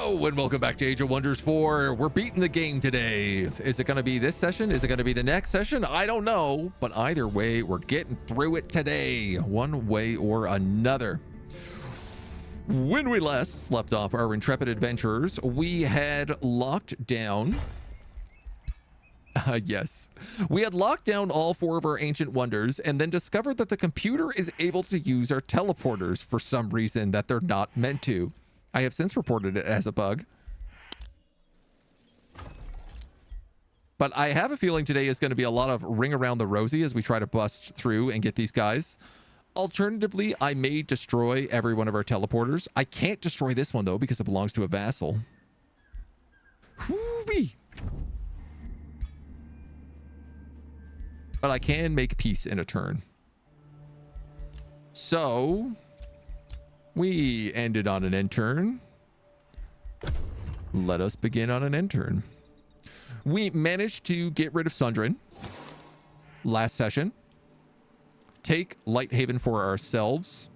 Hello and welcome back to Age of Wonders 4. We're beating the game today. Is it going to be this session? Is it going to be the next session? I don't know, but either way, we're getting through it today, one way or another. When we last left off our intrepid adventurers, we had locked down... yes. We had locked down all 4 of our ancient wonders and then discovered that the computer is able to use our teleporters for some reason that they're not meant to. I have since reported it as a bug. But I have a feeling today is going to be a lot of ring around the rosy as we try to bust through and get these guys. Alternatively, I may destroy every one of our teleporters. I can't destroy this one, though, because it belongs to a vassal. Whoo-wee. But I can make peace in a turn. So... we ended on an end turn. Let us begin on an end turn. We managed to get rid of Sundrin last session. Take Lighthaven for ourselves.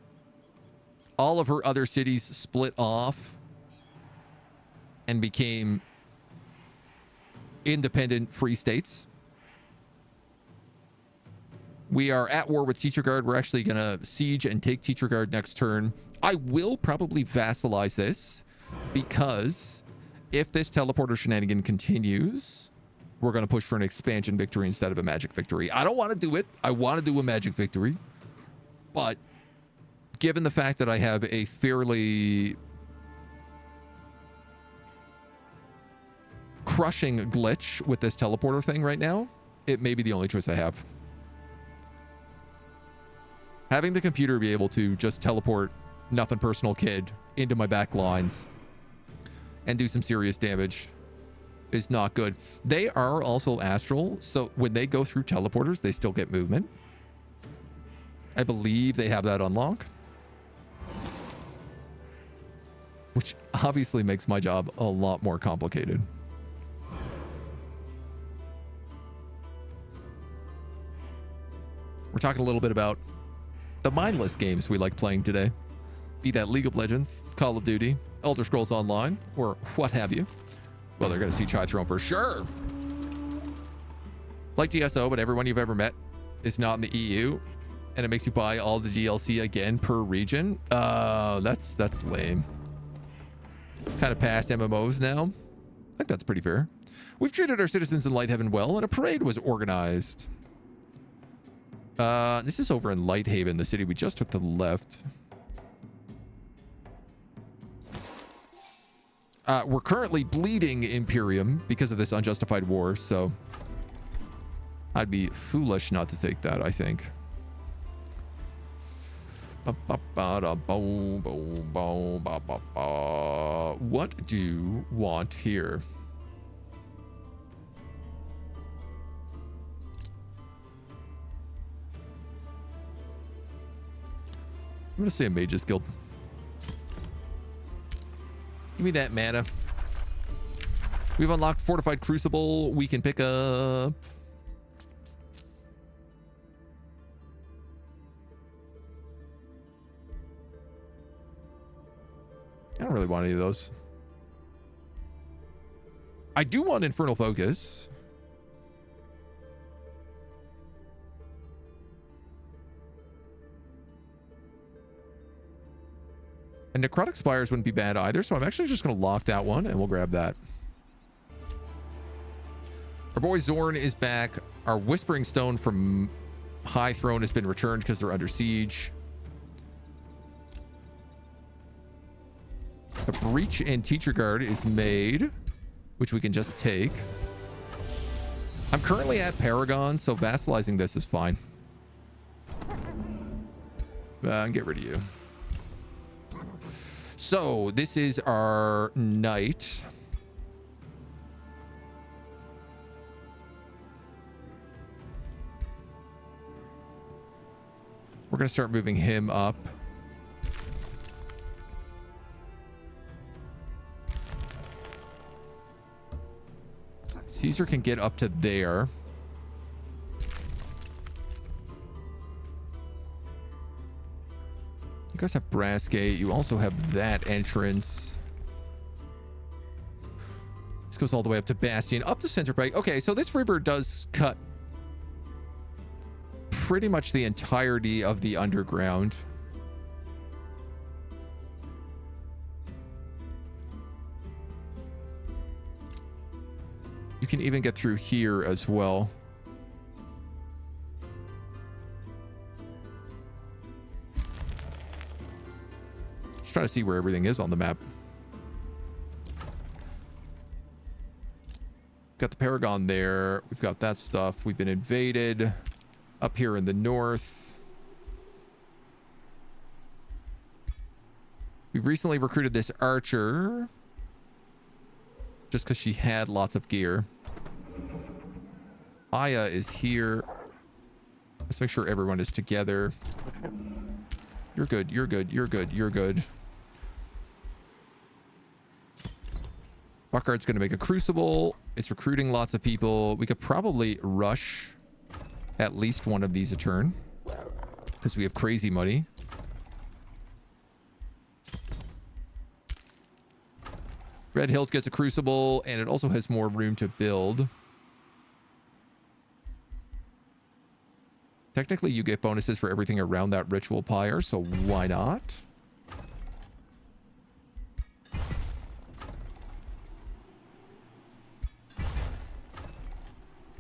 All of her other cities split off and became independent free states. We are at war with Teacher Guard. We're actually going to siege and take Teacher Guard next turn. I will probably vassalize this because if this teleporter shenanigan continues, we're going to push for an expansion victory instead of a magic victory. I don't want to do it. I want to do a magic victory. But given the fact that I have a fairly crushing glitch with this teleporter thing right now, it may be the only choice I have. Having the computer be able to just teleport nothing personal kid into my back lines and do some serious damage is not good. They are also astral, so when they go through teleporters, they still get movement. I believe they have that unlock, which obviously makes my job a lot more complicated. We're talking a little bit about the mindless games we like playing today. Be that League of Legends, Call of Duty, Elder Scrolls Online, or what have you. Well, they're going to see High Throne for sure. Like DSO, but everyone you've ever met is not in the EU, and it makes you buy all the DLC again per region. That's lame. Kind of past MMOs now. I think that's pretty fair. We've treated our citizens in Lighthaven well, and a parade was organized. This is over in Lighthaven, the city we just took to the left. We're currently bleeding Imperium because of this unjustified war, so I'd be foolish not to take that, I think. What do you want here? I'm going to say a Mage's Guild. Give me that mana. We've unlocked Fortified Crucible. We can pick up... I don't really want any of those. I do want Infernal Focus. And Necrotic Spires wouldn't be bad either, so I'm actually just going to lock that one, and we'll grab that. Our boy Zorn is back. Our Whispering Stone from High Throne has been returned because they're under siege. A Breach and Teacher Guard is made, which we can just take. I'm currently at Paragon, so vassalizing this is fine. Get rid of you. So, this is our knight. We're going to start moving him up. Caesar can get up to there. You guys have Brass Gate. You also have that entrance. This goes all the way up to Bastion, up to Center Pike. Okay, so this river does cut pretty much the entirety of the underground. You can even get through here as well. Just trying to see where everything is on the map. Got the Paragon there. We've got that stuff. We've been invaded up here in the north. We've recently recruited this archer just because she had lots of gear. Aya is here. Let's make sure everyone is together. You're good. You're good. You're good. You're good. Buckguard's going to make a crucible. It's recruiting lots of people. We could probably rush at least one of these a turn because we have crazy money. Red Hills gets a crucible, and it also has more room to build. Technically, you get bonuses for everything around that ritual pyre, so why not?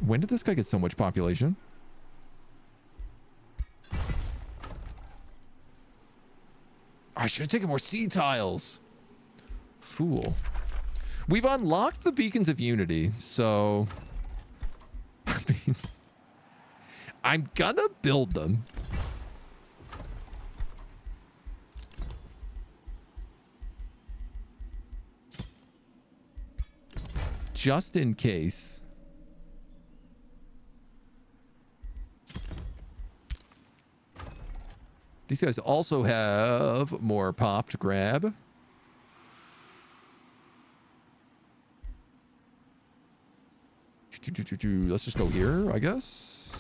When did this guy get so much population? I should have taken more sea tiles. Fool. We've unlocked the Beacons of Unity, so... I mean... I'm gonna build them. Just in case. These guys also have more pop to grab. Let's just go here, I guess.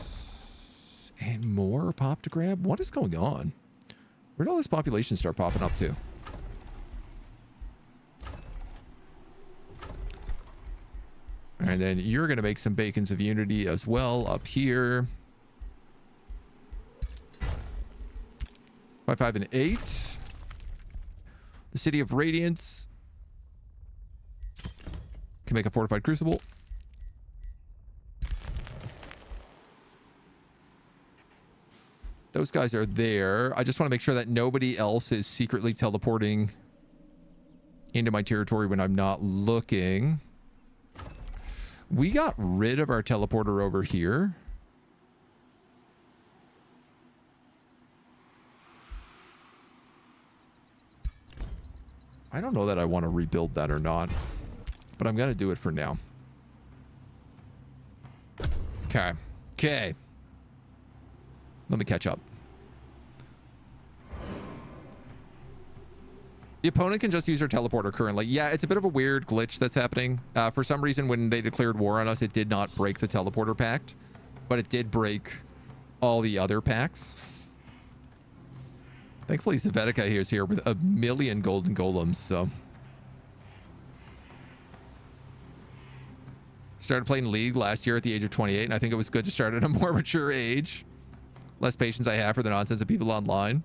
And more pop to grab. What is going on? Where did all this population start popping up to? And then you're going to make some Beacons of Unity as well up here. 5, 5, and 8. The City of Radiance can make a fortified crucible. Those guys are there. I just want to make sure that nobody else is secretly teleporting into my territory when I'm not looking. We got rid of our teleporter over here. I don't know that I want to rebuild that or not, but I'm going to do it for now. Okay. Okay. Let me catch up. The opponent can just use their teleporter currently. Yeah, it's a bit of a weird glitch that's happening. For some reason, when they declared war on us, it did not break the teleporter pact, but it did break all the other pacts. Thankfully, Zavetica here is here with 1 million golden golems, so. Started playing League last year at the age of 28, and I think it was good to start at a more mature age. Less patience I have for the nonsense of people online.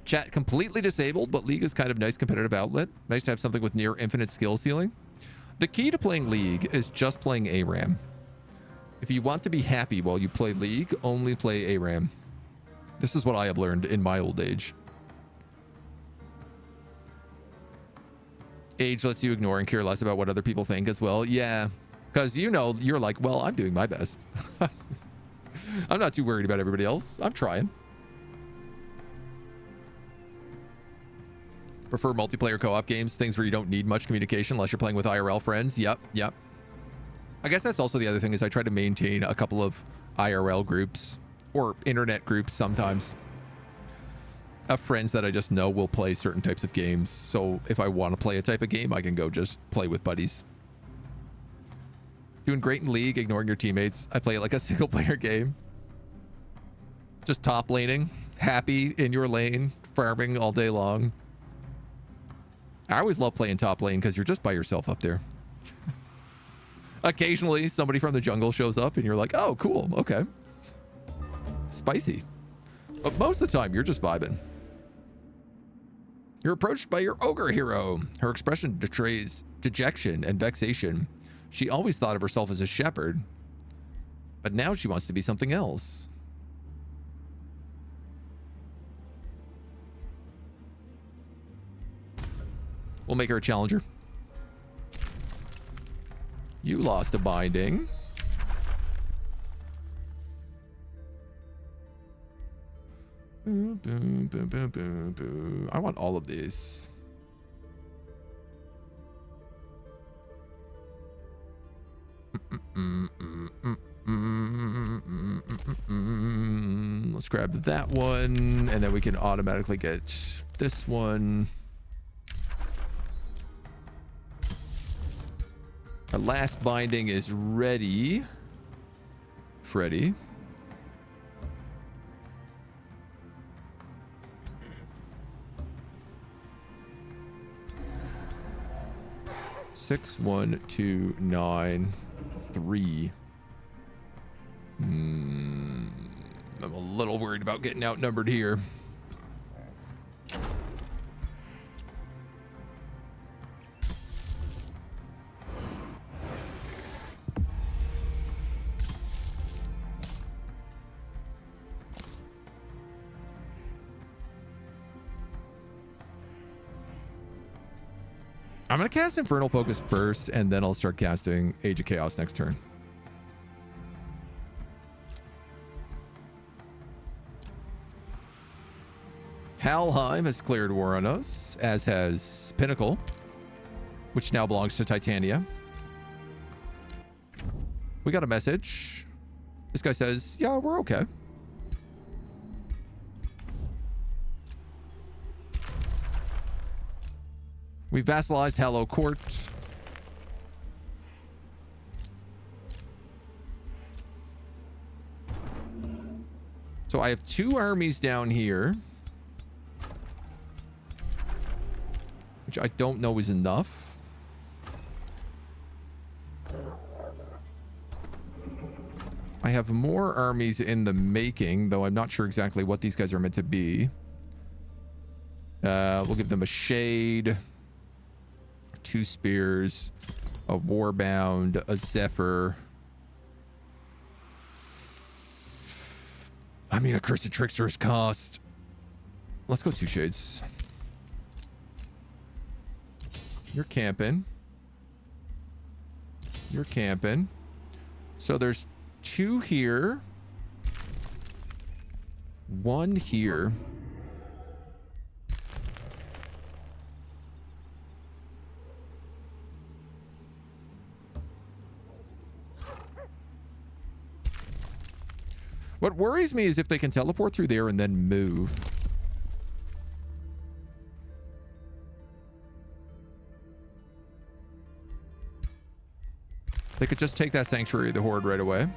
Chat completely disabled, but League is kind of nice competitive outlet. Nice to have something with near infinite skill ceiling. The key to playing League is just playing ARAM. If you want to be happy while you play League, only play ARAM. This is what I have learned in my old age. Age lets you ignore and care less about what other people think as well. Yeah, because you know, you're like, well, I'm doing my best. I'm not too worried about everybody else. I'm trying. Prefer multiplayer co-op games, things where you don't need much communication unless you're playing with IRL friends. Yep, yep. I guess that's also the other thing is I try to maintain a couple of IRL groups or internet groups sometimes of friends that I just know will play certain types of games. So if I want to play a type of game, I can go just play with buddies. Doing great in League, ignoring your teammates. I play it like a single player game. Just top laning, happy in your lane, farming all day long. I always love playing top lane because you're just by yourself up there. Occasionally, somebody from the jungle shows up and you're like, oh, cool. Okay. Spicy. But most of the time, you're just vibing. You're approached by your ogre hero. Her expression betrays dejection and vexation. She always thought of herself as a shepherd, but now she wants to be something else. We'll make her a challenger. You lost a binding. I want all of these. Let's grab that one, and then we can automatically get this one. Our last binding is ready. Freddy. Six, 1, 2, 9, 3. I'm a little worried about getting outnumbered here. I'm going to cast Infernal Focus first, and then I'll start casting Age of Chaos next turn. Halheim has declared war on us, as has Pinnacle, which now belongs to Titania. We got a message. This guy says, yeah, we're okay. We vassalized Hallow Court. So I have 2 armies down here, which I don't know is enough. I have more armies in the making, though I'm not sure exactly what these guys are meant to be. We'll give them a Shade, 2 Spears, a Warbound, a Zephyr. I mean, Accursed Trickster's cost. Let's go 2 Shades. You're camping. You're camping. So there's 2 here. 1 here. What worries me is if they can teleport through there and then move. They could just take that Sanctuary of the Horde right away.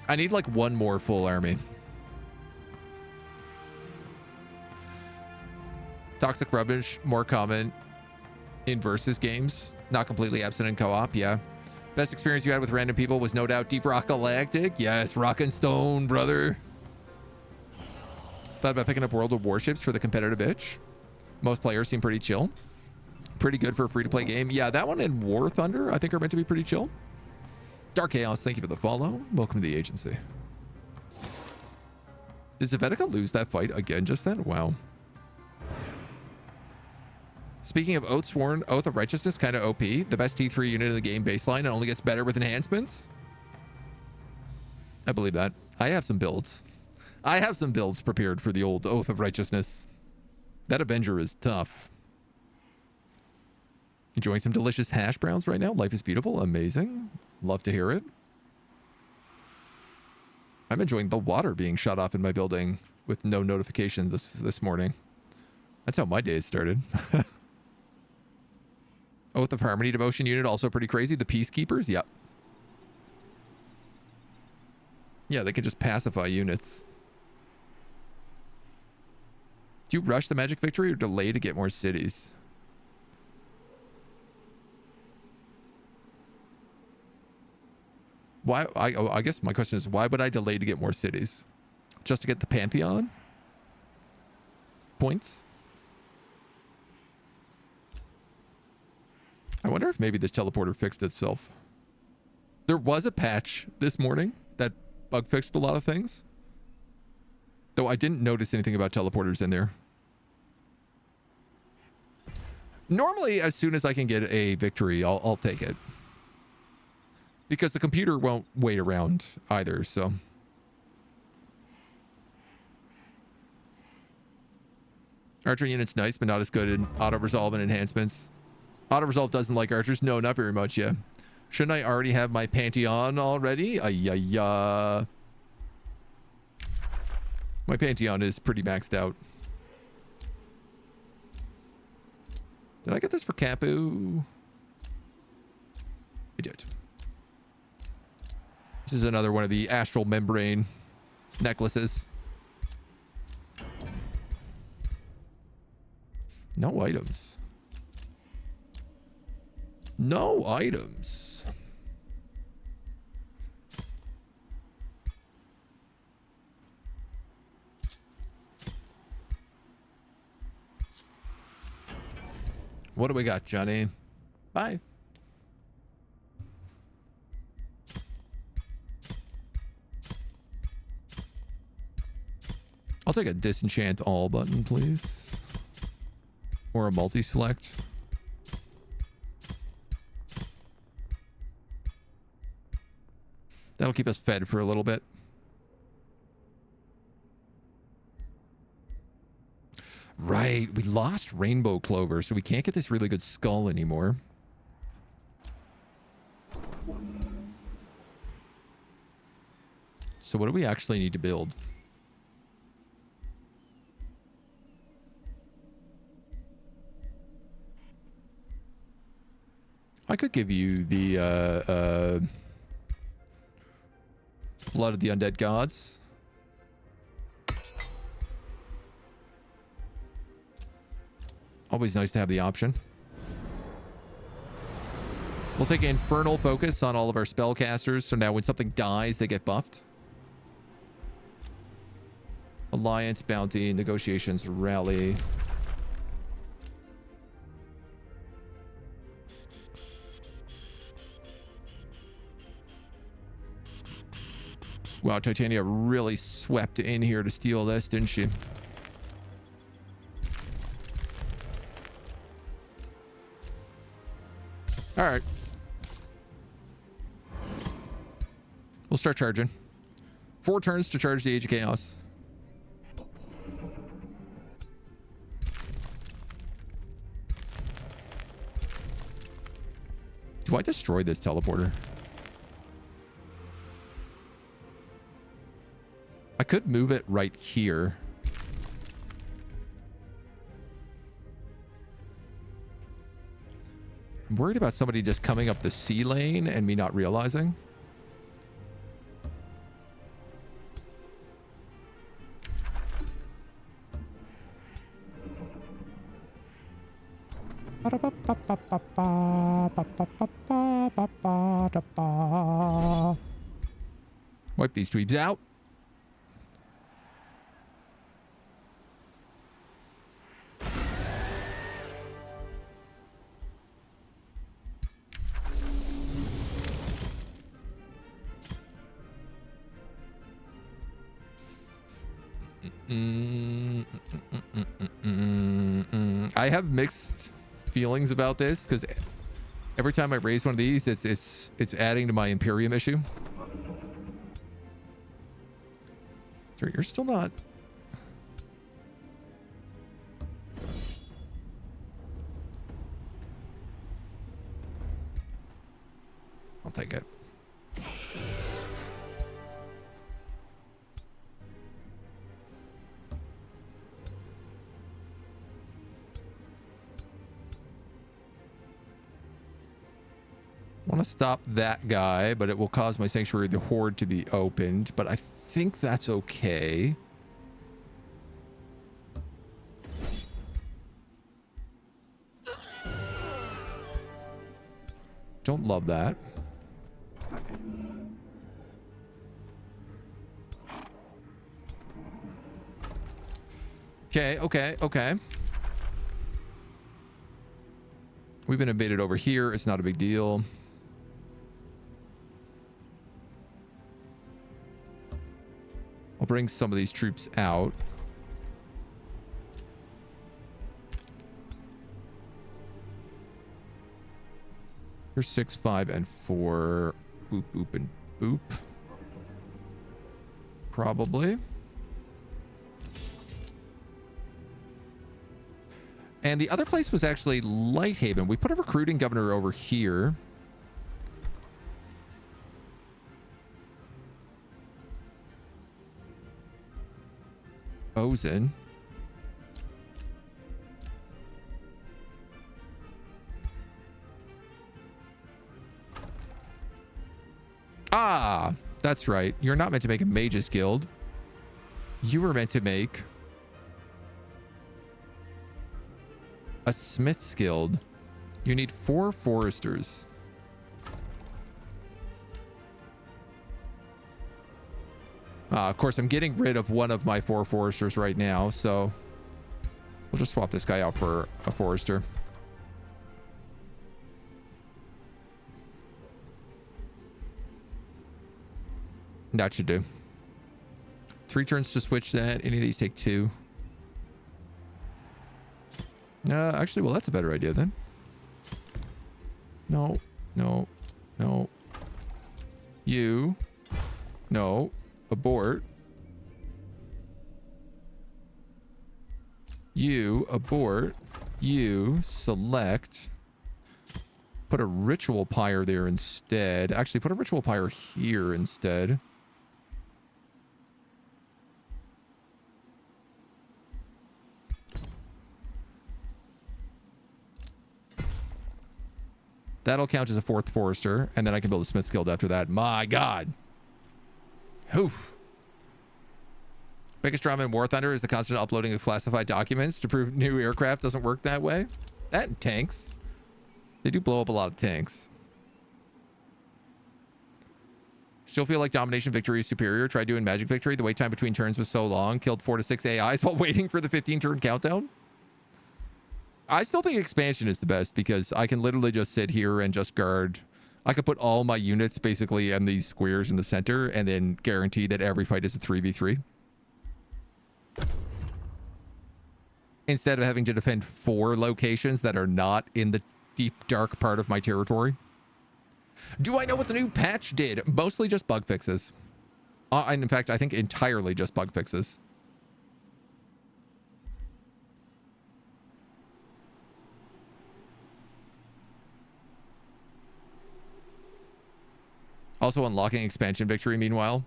I need like 1 more full army. Toxic Rubbish, more common in versus games, not completely absent in co-op. Yeah. Best experience you had with random people was no doubt Deep Rock Galactic. Yes, Rock and Stone, brother. Thought about picking up World of Warships for the competitive itch. Most players seem pretty chill. Pretty good for a free-to-play game. Yeah, that one and War Thunder I think are meant to be pretty chill. Dark Chaos, thank you for the follow. Welcome to the agency. Did Zvetica lose that fight again just then? Wow. Speaking of Oathsworn, Oath of Righteousness, kind of OP. The best T3 unit in the game baseline and only gets better with enhancements. I believe that. I have some builds. I have some builds prepared for the old Oath of Righteousness. That Avenger is tough. Enjoying some delicious hash browns right now. Life is beautiful. Amazing. Love to hear it. I'm enjoying the water being shut off in my building with no notification this morning. That's how my day started. Oath of Harmony Devotion unit, also pretty crazy. The Peacekeepers, yep. Yeah, they can just pacify units. Do you rush the magic victory or delay to get more cities? Why? I guess my question is, why would I delay to get more cities? Just to get the Pantheon points? I wonder if maybe this teleporter fixed itself. There was a patch this morning that bug fixed a lot of things. Though I didn't notice anything about teleporters in there. Normally, as soon as I can get a victory, I'll take it. Because the computer won't wait around either, so. Archer unit's nice, but not as good in auto-resolve and enhancements. Auto-resolve doesn't like archers? No, not very much, yeah. Shouldn't I already have my Pantheon already? My Pantheon is pretty maxed out. Did I get this for Capu? I did. This is another one of the astral membrane necklaces. No items. No items. What do we got, Johnny? Bye. I'll take a disenchant all button, please. Or a multi-select. That'll keep us fed for a little bit. Right, we lost Rainbow Clover, so we can't get this really good skull anymore. So what do we actually need to build? I could give you the Blood of the Undead Gods. Always nice to have the option. We'll take Infernal Focus on all of our spellcasters, so now when something dies, they get buffed. Alliance, Bounty, Negotiations, Rally. Wow, Titania really swept in here to steal this, didn't she? All right. We'll start charging. 4 turns to charge the Age of Chaos. Do I destroy this teleporter? I could move it right here. I'm worried about somebody just coming up the C lane and me not realizing. Wipe these dweebs out. I have mixed feelings about this because every time I raise one of these, it's adding to my Imperium issue. Sorry, you're still not. I'll take it. I want to stop that guy, but it will cause my Sanctuary of the Horde to be opened, but I think that's okay. Don't love that. Okay, okay, okay. We've been invaded over here. It's not a big deal. I'll bring some of these troops out. Here's 6, 5, and 4. Boop, boop, and boop. Probably. And the other place was actually Lighthaven. We put a recruiting governor over here. Bozen. Ah, that's right. You're not meant to make a mage's guild. You were meant to make a smith's guild. You need 4 foresters. Of course, I'm getting rid of one of my 4 foresters right now, so we'll just swap this guy out for a forester. That should do. 3 turns to switch that. Any of these take 2. Actually, well, that's a better idea then. No, no, no. You. No. Abort. You. Abort. You. Select. Put a ritual pyre there instead. Actually, put a ritual pyre here instead. That'll count as a 4th forester, and then I can build a smith's guild after that. My God. Oof. Biggest drama in War Thunder is the constant uploading of classified documents to prove new aircraft doesn't work that way. That and tanks. They do blow up a lot of tanks. Still feel like domination victory is superior. Tried doing magic victory. The wait time between turns was so long. Killed 4 to 6 AIs while waiting for the 15-turn countdown. I still think expansion is the best because I can literally just sit here and just guard. I could put all my units basically in these squares in the center and then guarantee that every fight is a 3v3. Instead of having to defend 4 locations that are not in the deep, dark part of my territory. Do I know what the new patch did? Mostly just bug fixes. And in fact, I think entirely just bug fixes. Also unlocking expansion victory, meanwhile.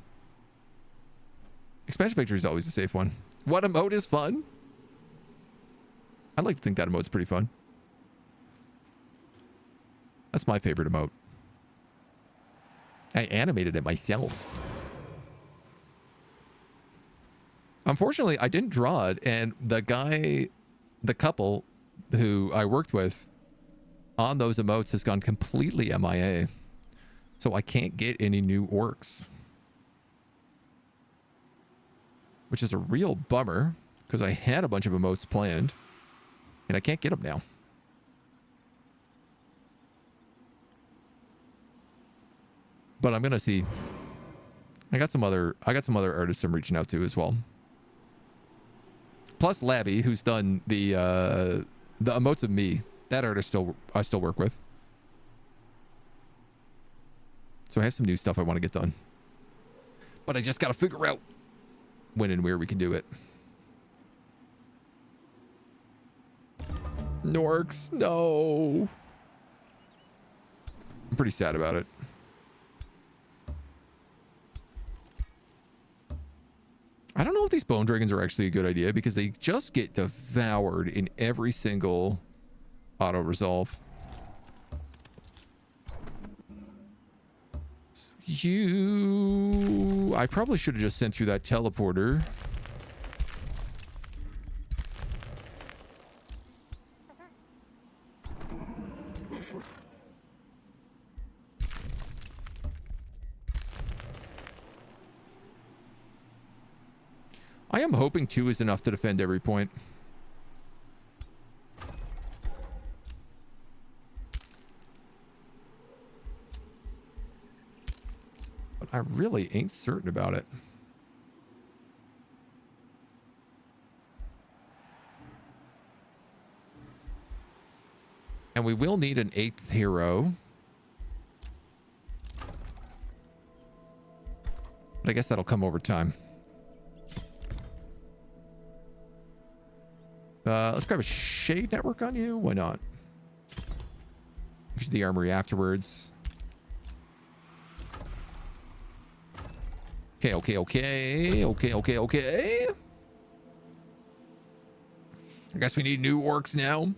Expansion victory is always a safe one. What emote is fun? I'd like to think that emote's pretty fun. That's my favorite emote. I animated it myself. Unfortunately, I didn't draw it, and the couple who I worked with on those emotes has gone completely MIA. So I can't get any new orcs. Which is a real bummer, because I had a bunch of emotes planned, and I can't get them now. But I'm gonna see. I got some other artists I'm reaching out to as well. Plus Labby, who's done the emotes of me. That artist I still work with. So I have some new stuff I want to get done. But I just got to figure out when and where we can do it. Norks, no. I'm pretty sad about it. I don't know if these bone dragons are actually a good idea because they just get devoured in every single auto resolve. I probably should have just sent through that teleporter. I am hoping 2 is enough to defend every point. But I really ain't certain about it. And we will need an 8th hero. But I guess that'll come over time. Let's grab a shade network on you. Why not? Use the armory afterwards. Okay. I guess we need new orcs now.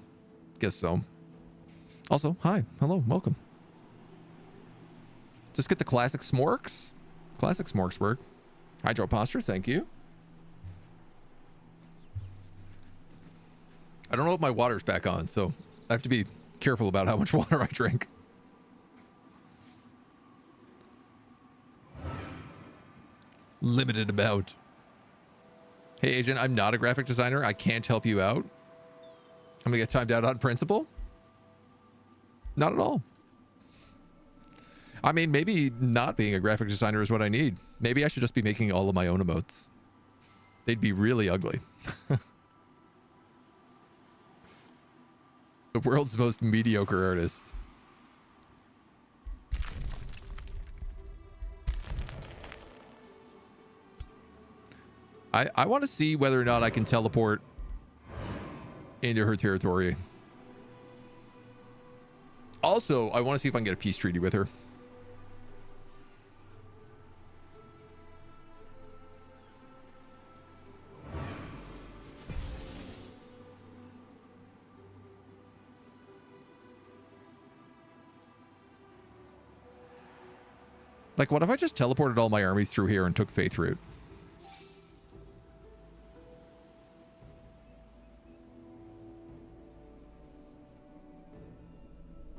Guess so. Also, hi, hello, welcome. Just get the classic smorks. Classic smorks work. Hydro posture, thank you. I don't know if my water's back on, so I have to be careful about how much water I drink. Limited about. Hey, agent, I'm not a graphic designer. I can't help you out. I'm gonna get timed out on principle. Not at all. I mean, maybe not being a graphic designer is what I need. Maybe I should just be making all of my own emotes. They'd be really ugly. The world's most mediocre artist. I want to see whether or not I can teleport into her territory. Also, I want to see if I can get a peace treaty with her. Like, what if I just teleported all my armies through here and took Faith Root?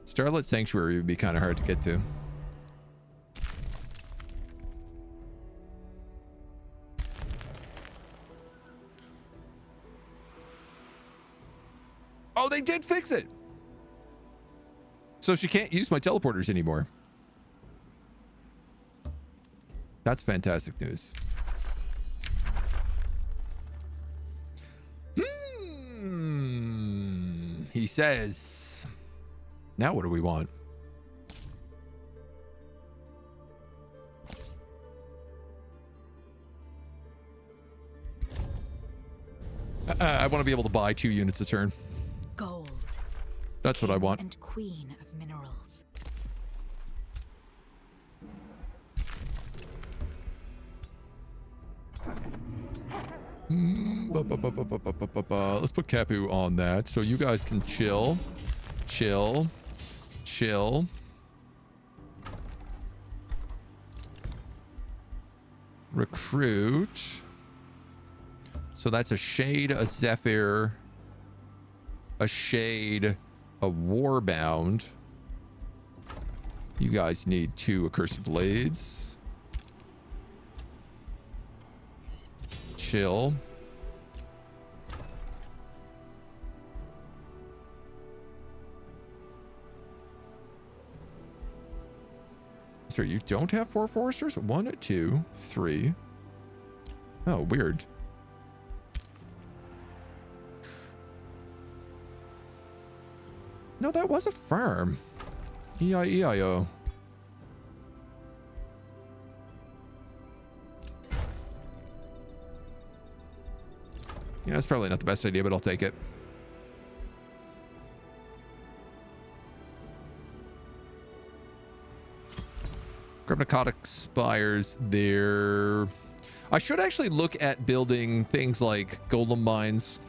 Starlit Sanctuary would be kind of hard to get to. Oh, they did fix it! So she can't use my teleporters anymore. That's fantastic news. He says... Now what do we want? I want to be able to buy 2 units a turn. Gold. That's what I want. And queen of minerals. Let's put Capu on that so you guys can chill. Chill. Recruit. So that's a Shade, a Zephyr, a Shade, a Warbound. You guys need 2 Accursed Blades. Chill. So you don't have 4 foresters? 1, 2, 3. Oh, weird. No, that was a farm. E-I-E-I-O. Yeah, that's probably not the best idea, but I'll take it. Narcotic spires there. I should actually look at building things like golem mines.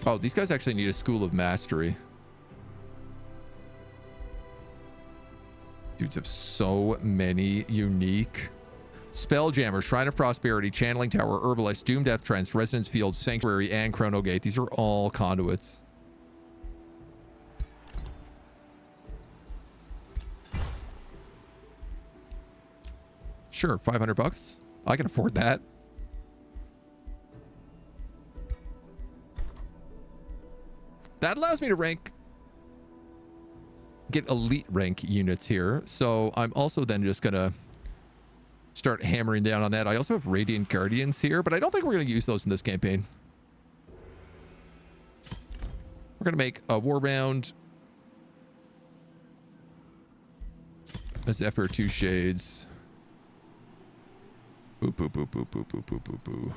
Oh, these guys actually need a school of mastery. Dudes have so many unique. Spelljammer, Shrine of Prosperity, Channeling Tower, Herbalist, Doom Death Trance, Resonance Field, Sanctuary, and Chrono Gate. These are all conduits. Sure, 500 bucks. I can afford that. That allows me to get elite rank units here. So I'm also then just gonna start hammering down on that. I also have Radiant Guardians here, but I don't think we're gonna use those in this campaign. We're gonna make a Warbound, a Zephyr, 2 Shades. Boo, boo, boo, boo, boo, boo, boo, boo, boo.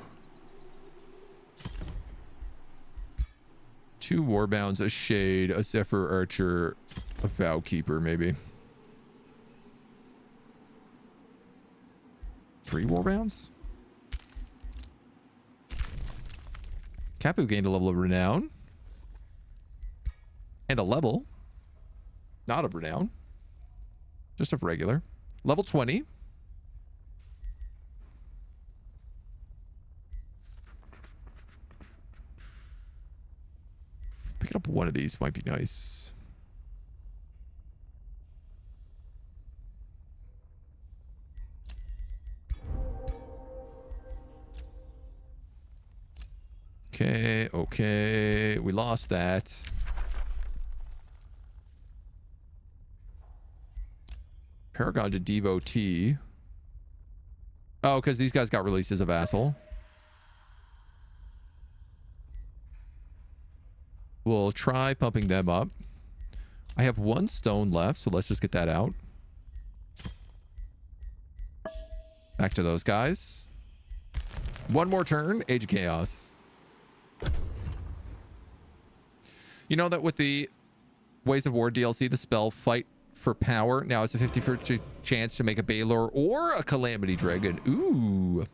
2 Warbounds, a Shade, a Zephyr Archer, a Vow Keeper, maybe. 3 Warbounds? Kapu gained a level of Renown. And a level. Not of Renown. Just of regular. Level 20. Picking up one of these might be nice. Okay, okay. We lost that. Paragon to Devotee. Oh, because these guys got released as a vassal. We'll try pumping them up. I have 1 stone left, so let's just get that out. Back to those guys. 1 more turn, Age of Chaos. You know that with the Ways of War DLC, the spell Fight for Power now has a 50% chance to make a Balor or a Calamity Dragon. Ooh.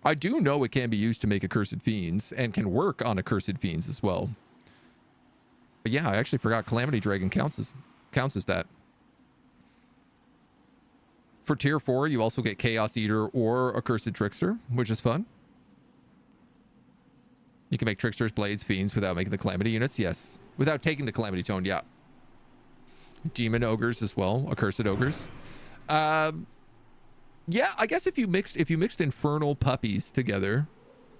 I do know it can be used to make Accursed Fiends and can work on Accursed Fiends as well. But yeah, I actually forgot Calamity Dragon counts as that. For tier 4, you also get Chaos Eater or Accursed Trickster, which is fun. You can make Tricksters, Blades, Fiends without making the Calamity units. Yes. Without taking the Calamity Tone, yeah. Demon Ogres as well. Accursed Ogres. Yeah, I guess if you mixed Infernal Puppies together,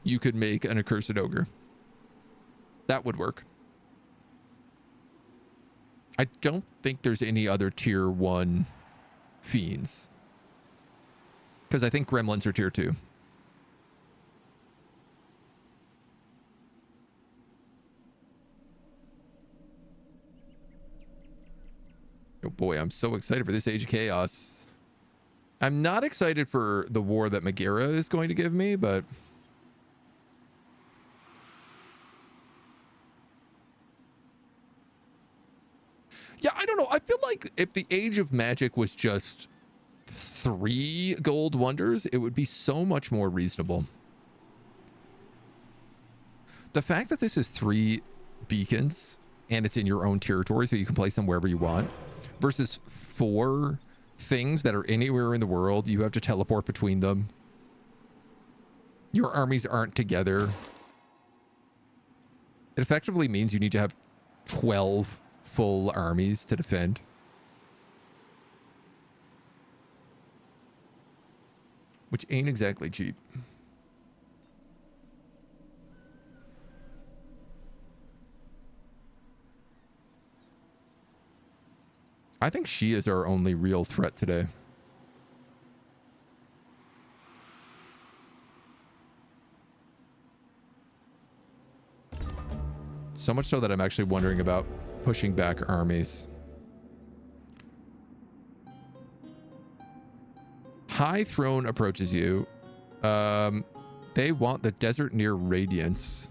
you could make an Accursed Ogre. That would work. I don't think there's any other tier 1 Fiends. Because I think Gremlins are tier 2. Oh boy, I'm so excited for this Age of Chaos. I'm not excited for the war that Megara is going to give me, but... yeah, I don't know. I feel like if the Age of Magic was just 3 gold wonders, it would be so much more reasonable. The fact that this is 3 beacons and it's in your own territory, so you can place them wherever you want, versus 4 things that are anywhere in the world, you have to teleport between them. Your armies aren't together. It effectively means you need to have 12 full armies to defend. Which ain't exactly cheap. I think she is our only real threat today. So much so that I'm actually wondering about pushing back armies. High Throne approaches you. They want the desert near Radiance.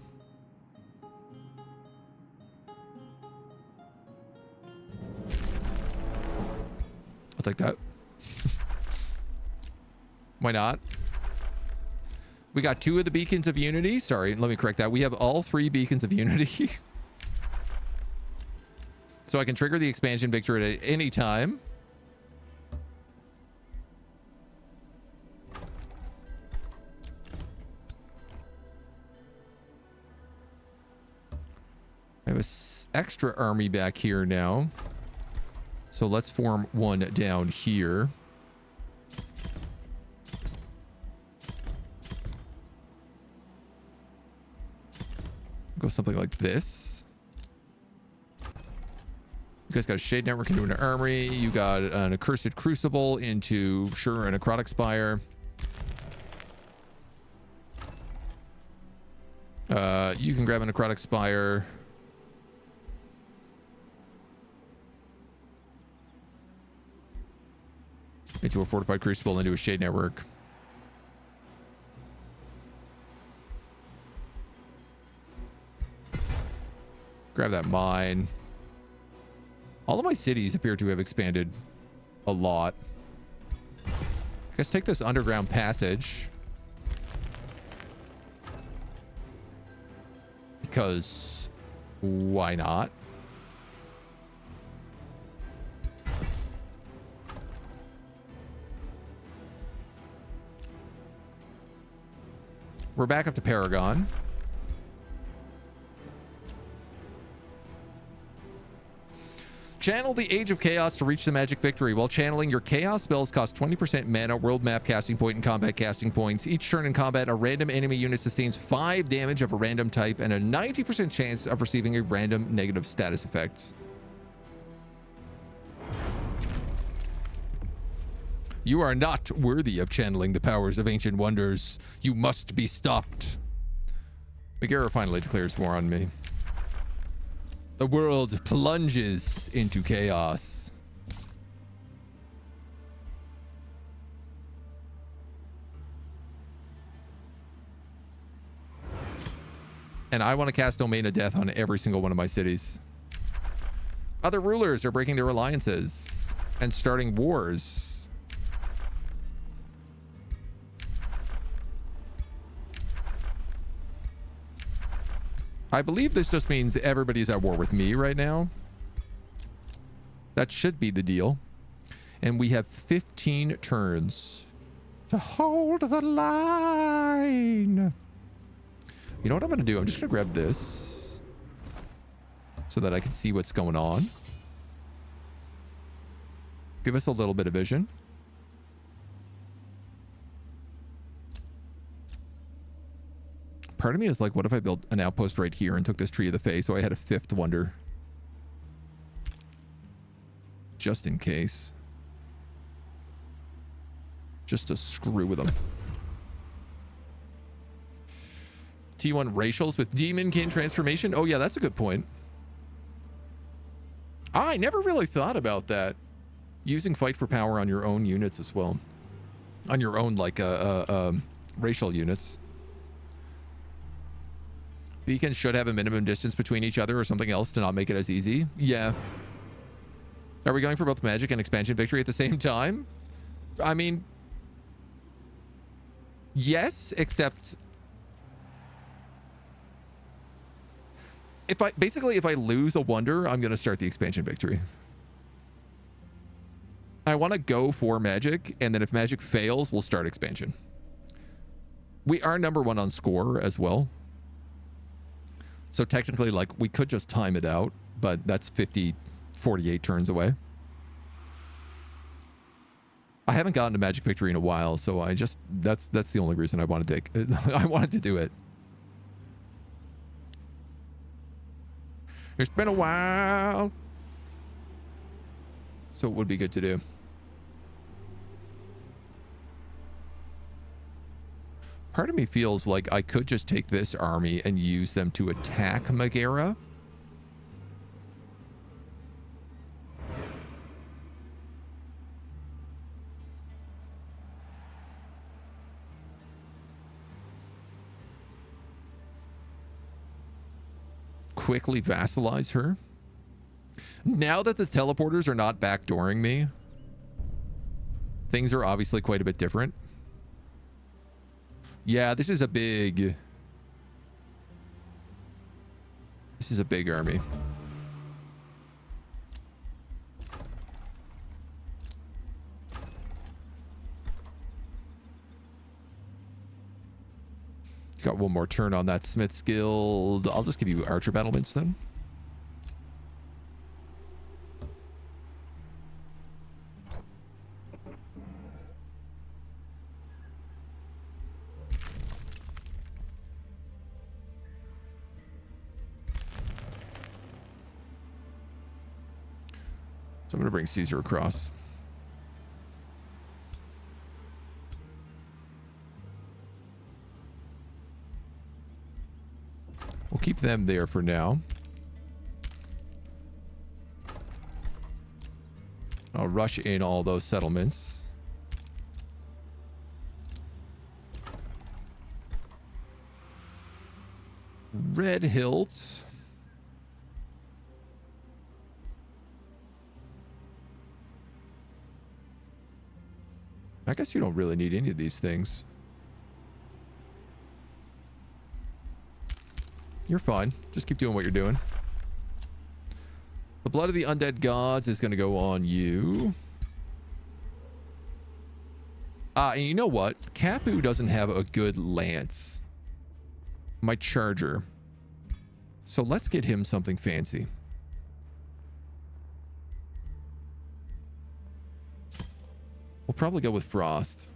I'll take that. Why not? We got 2 of the Beacons of Unity. Sorry, let me correct that. We have all 3 Beacons of Unity. So I can trigger the expansion victory at any time. I have an extra army back here now. So let's form one down here. Go something like this. You guys got a Shade Network into an Armory. You got an Accursed Crucible into, sure, an Necrotic Spire. You can grab a Necrotic Spire. Into a Fortified Crucible, into a Shade Network. Grab that mine. All of my cities appear to have expanded a lot. I guess take this underground passage. Because why not? We're back up to Paragon. Channel the Age of Chaos to reach the magic victory. While channeling, your chaos spells cost 20% mana, world map casting point, and combat casting points. Each turn in combat, a random enemy unit sustains 5 damage of a random type and a 90% chance of receiving a random negative status effect. You are not worthy of channeling the powers of ancient wonders. You must be stopped. Megara finally declares war on me. The world plunges into chaos. And I want to cast Domain of Death on every single one of my cities. Other rulers are breaking their alliances and starting wars. I believe this just means everybody's at war with me right now. That should be the deal. And we have 15 turns to hold the line. You know what I'm going to do? I'm just going to grab this so that I can see what's going on. Give us a little bit of vision. Part of me is like, what if I built an outpost right here and took this Tree of the Fae so I had a 5th wonder? Just in case. Just to screw with them. T1 racials with Demonkin transformation. Oh yeah, that's a good point. I never really thought about that. Using fight for power on your own units as well. On your own, like, racial units. Beacons should have a minimum distance between each other or something else to not make it as easy. Yeah. Are we going for both magic and expansion victory at the same time? I mean, yes, except if I lose a wonder, I'm going to start the expansion victory. I want to go for magic, and then if magic fails, we'll start expansion. We are #1 on score as well. So technically, like, we could just time it out, but that's 48 turns away. I haven't gotten to Magic Victory in a while, so I just, that's the only reason I wanted to I wanted to do it. It's been a while. So it would be good to do. Part of me feels like I could just take this army and use them to attack Megara. Quickly vassalize her. Now that the teleporters are not backdooring me, things are obviously quite a bit different. Yeah, this is a big army. Got one more turn on that Smith's Guild. I'll just give you Archer Battlements then. I'm going to bring Caesar across. We'll keep them there for now. I'll rush in all those settlements. Red Hilt. I guess you don't really need any of these things. You're fine. Just keep doing what you're doing. The blood of the undead gods is going to go on you. And you know what? Capu doesn't have a good lance. My charger. So let's get him something fancy. We'll probably go with Frost.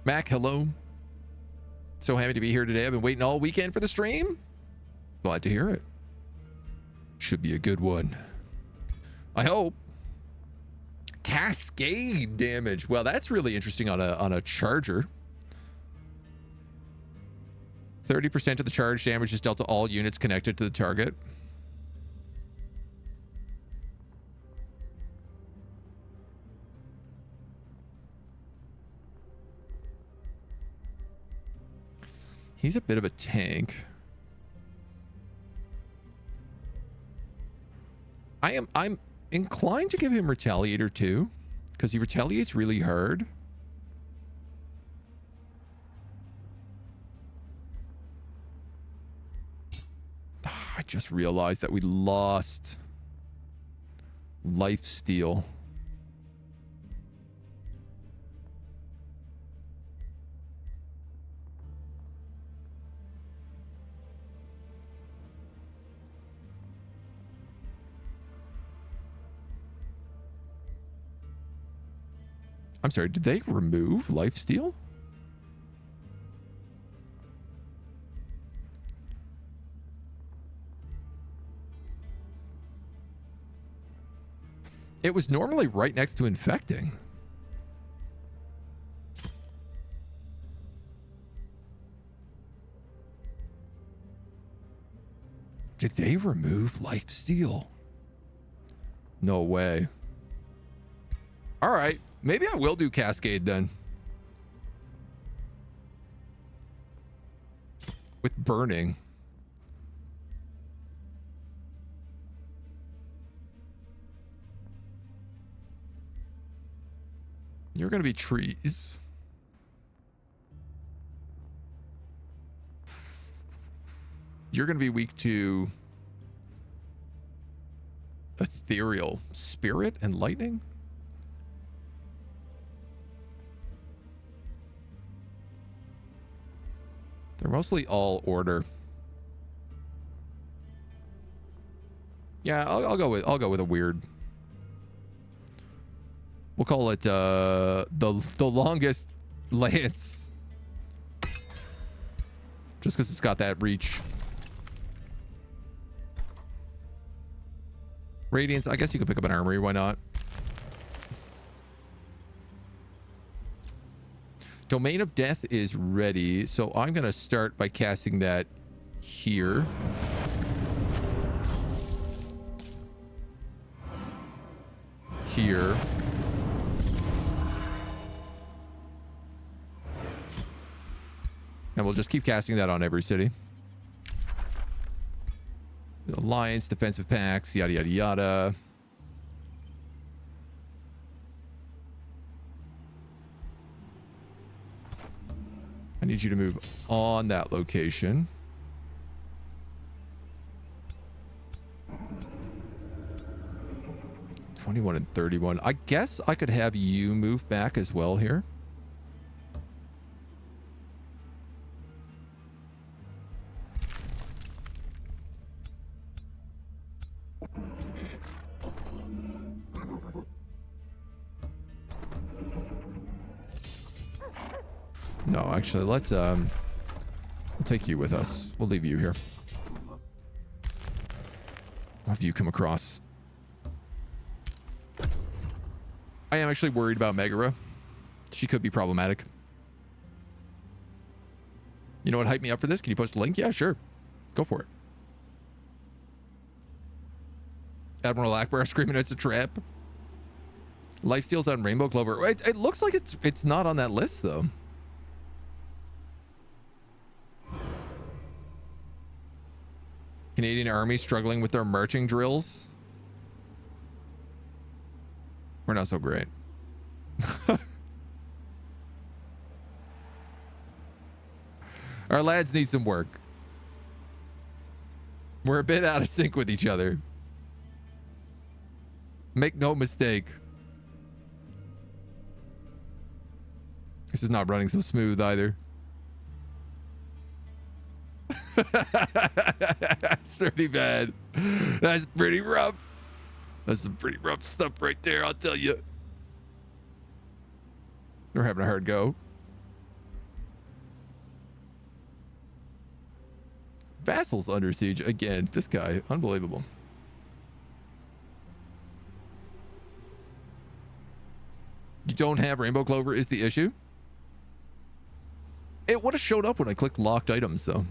Mac, hello. So happy to be here today. I've been waiting all weekend for the stream. Glad to hear it. Should be a good one. I hope. Cascade damage. Well, that's really interesting on a charger. 30% of the charge damage is dealt to all units connected to the target. He's a bit of a tank. I'm inclined to give him Retaliator too, because he retaliates really hard. I just realized that we lost Lifesteal. I'm sorry, did they remove Lifesteal? It was normally right next to infecting. Did they remove Lifesteal? No way. All right. Maybe I will do Cascade then. With burning. You're going to be trees. You're going to be weak to ethereal spirit and lightning. They're mostly all order. Yeah, I'll go with a weird. We'll call it the longest lance. Just because it's got that reach. Radiance, I guess you could pick up an armory, why not? Domain of Death is ready, so I'm going to start by casting that here. Here. And we'll just keep casting that on every city. The Alliance, defensive packs, yada, yada, yada. I need you to move on that location. (21 and 31). I guess I could have you move back as well here. No, actually, let's we'll take you with us. We'll leave you here. I'll have you come across. I am actually worried about Megara. She could be problematic. You know what? Hype me up for this. Can you post a link? Yeah, sure. Go for it. Admiral Akbar screaming it's a trap. Lifesteal's on Rainbow Clover. It looks like it's not on that list though. Canadian Army struggling with their marching drills. We're not so great. Our lads need some work. We're a bit out of sync with each other. Make no mistake. This is not running so smooth either. That's pretty bad. That's pretty rough. That's some pretty rough stuff right there, I'll tell you. We're having a hard go. Vassals under siege again. This guy, unbelievable. You don't have Rainbow Clover is the issue. It would have showed up when I clicked locked items, though.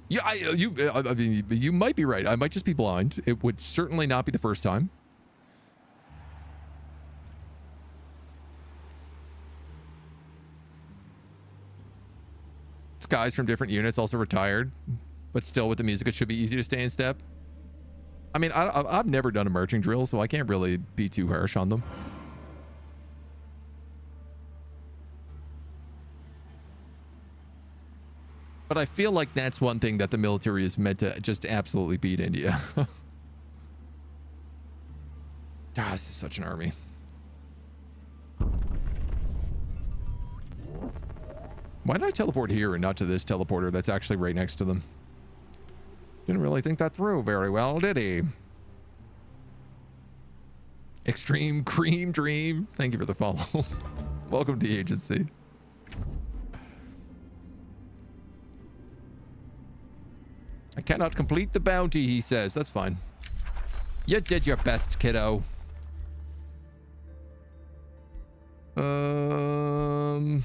Yeah, I mean, you might be right. I might just be blind. It would certainly not be the first time. It's guys from different units, also retired, but still with the music, it should be easy to stay in step. I mean, I've never done a marching drill, so I can't really be too harsh on them. But I feel like that's one thing that the military is meant to just absolutely beat India. God, this is such an army. Why did I teleport here and not to this teleporter that's actually right next to them? Didn't really think that through very well, did he? Extreme Cream Dream. Thank you for the follow. Welcome to the agency. I cannot complete the bounty, he says. That's fine. You did your best, kiddo. Boring.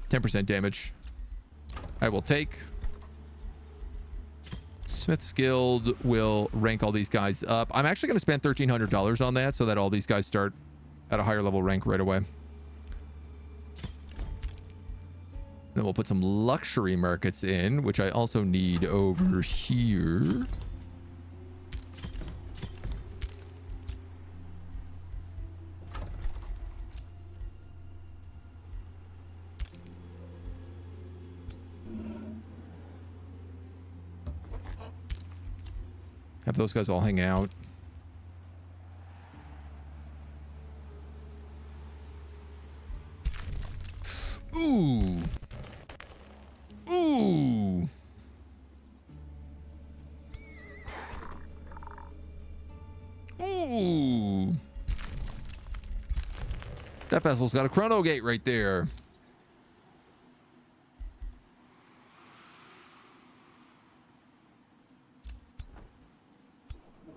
%10 damage. I will take. Smith's Guild will rank all these guys up. I'm actually going to spend $1,300 on that so that all these guys start at a higher level rank right away. Then we'll put some luxury markets in, which I also need over here. Have those guys all hang out. Ooh. Ooh. Ooh. That vessel's got a chrono gate right there.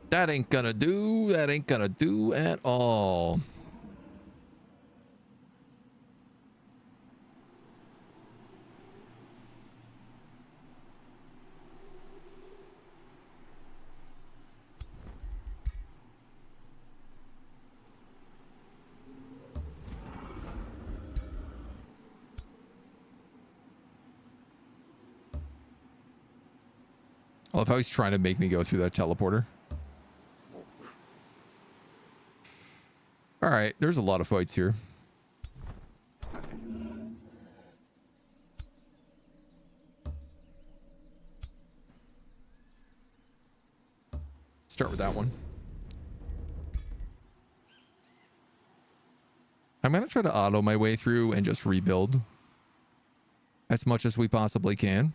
That ain't gonna do. That ain't gonna do at all. I love how he's trying to make me go through that teleporter. All right, there's a lot of fights here. Start with that one. I'm going to try to auto my way through and just rebuild as much as we possibly can.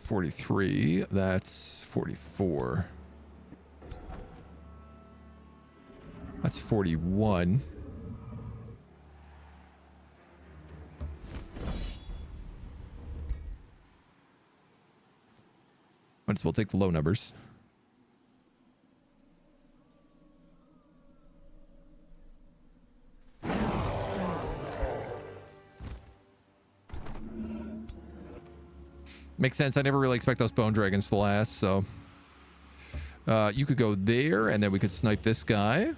43. That's 44. That's 41. Might as well take the low numbers. Makes sense. I never really expect those bone dragons to last, so you could go there, and then we could snipe this guy.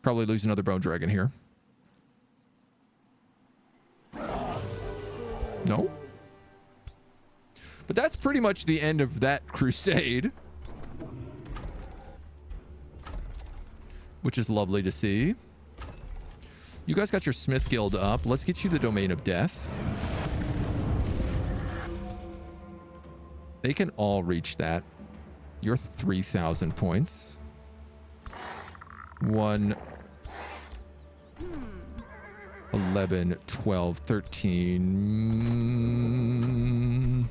Probably lose another bone dragon here. No. But that's pretty much the end of that crusade. Which is lovely to see. You guys got your Smith Guild up. Let's get you the Domain of Death. They can all reach that. You're 3,000 points. 1, 11, 12, 13.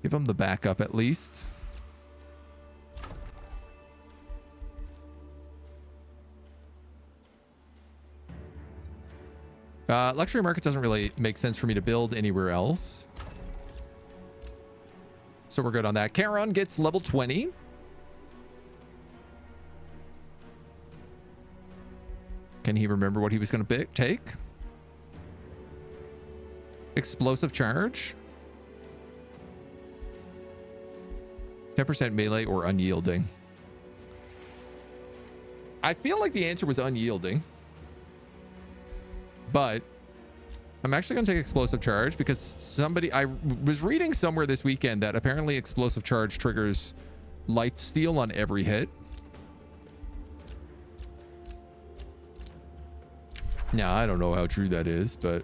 Give them the backup at least. Luxury market doesn't really make sense for me to build anywhere else. So we're good on that. Charon gets level 20. Can he remember what he was going to take? Explosive charge. 10% melee or unyielding. I feel like the answer was unyielding. But I'm actually going to take explosive charge because I was reading somewhere this weekend that apparently explosive charge triggers life steal on every hit. Now, I don't know how true that is, but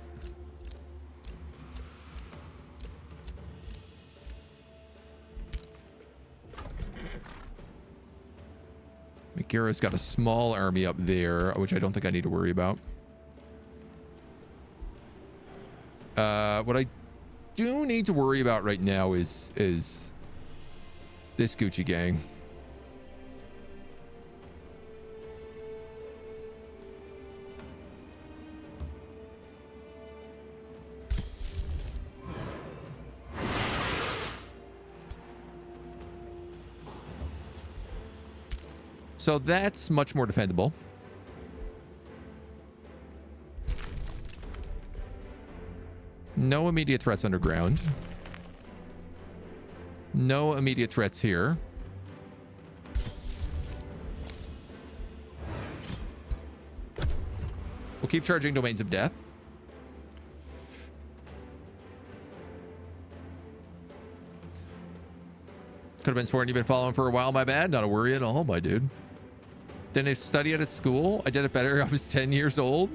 Megara's got a small army up there, which I don't think I need to worry about. What I do need to worry about right now is this Gucci gang. So that's much more defendable. No immediate threats underground. No immediate threats here. We'll keep charging Domains of Death. Could have been sworn you've been following for a while. My bad. Not a worry at all, my dude. Didn't I study it at school? I did it better. I was 10 years old.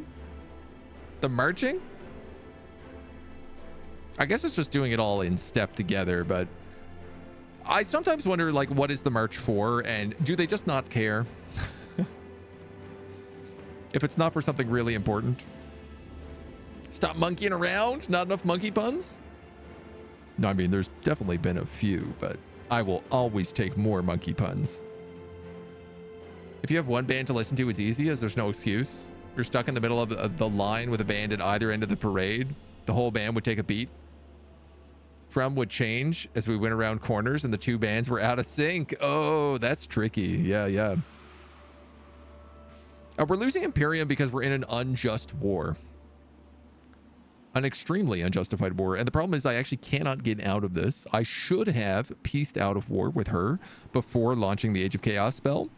The marching? I guess it's just doing it all in step together, but I sometimes wonder, like, what is the march for? And do they just not care? If it's not for something really important. Stop monkeying around? Not enough monkey puns? No, I mean, there's definitely been a few, but I will always take more monkey puns. If you have one band to listen to, it's easy as there's no excuse. You're stuck in the middle of the line with a band at either end of the parade. The whole band would take a beat. From would change as we went around corners and the two bands were out of sync. Oh, that's tricky. Yeah. We're losing Imperium because we're in an unjust war. An extremely unjustified war. And the problem is I actually cannot get out of this. I should have pieced out of war with her before launching the Age of Chaos spell.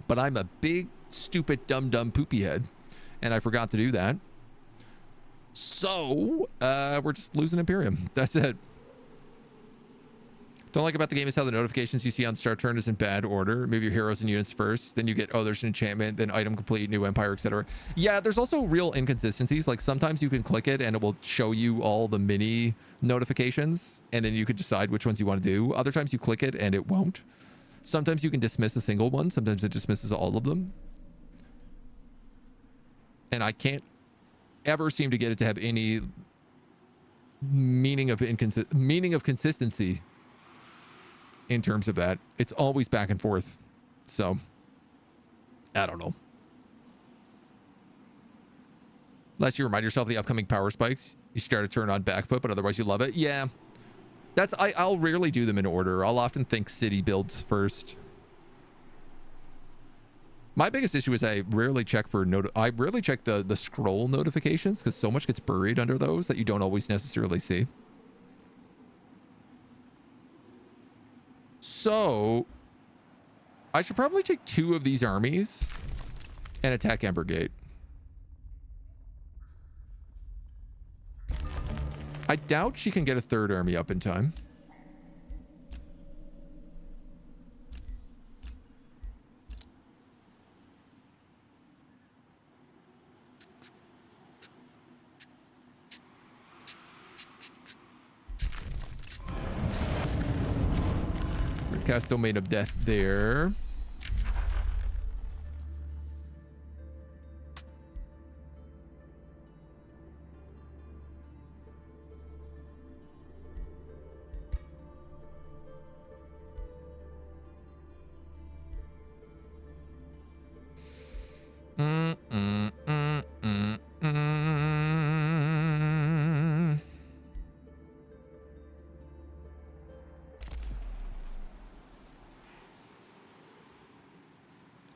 But I'm a big, stupid, dumb poopy head. And I forgot to do that. So, we're just losing Imperium. That's it. Don't like about the game is how the notifications you see on start turn is in bad order. Move your heroes and units first. Then you get, oh, there's an enchantment, then item complete, new empire, etc. Yeah, there's also real inconsistencies. Like sometimes you can click it and it will show you all the mini notifications. And then you could decide which ones you want to do. Other times you click it and it won't. Sometimes you can dismiss a single one. Sometimes it dismisses all of them. And I can't ever seem to get it to have any meaning of consistency in terms of that. It's always back and forth. So, I don't know. Unless you remind yourself of the upcoming power spikes, you start to turn on back foot, but otherwise you love it. Yeah. I'll rarely do them in order. I'll often think city builds first. My biggest issue is I rarely check the scroll notifications because so much gets buried under those that you don't always necessarily see. So I should probably take 2 of these armies and attack Embergate. I doubt she can get a 3rd army up in time. Cast Domain of Death there.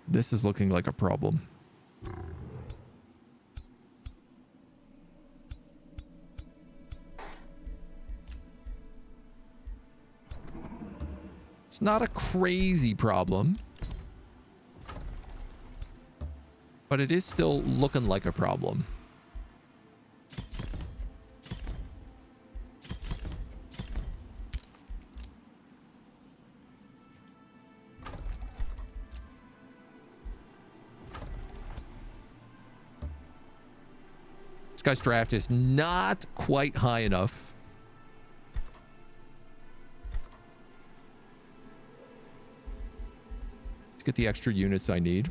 This is looking like a problem. It's not a crazy problem, but it is still looking like a problem. This guy's draft is not quite high enough. To get the extra units I need.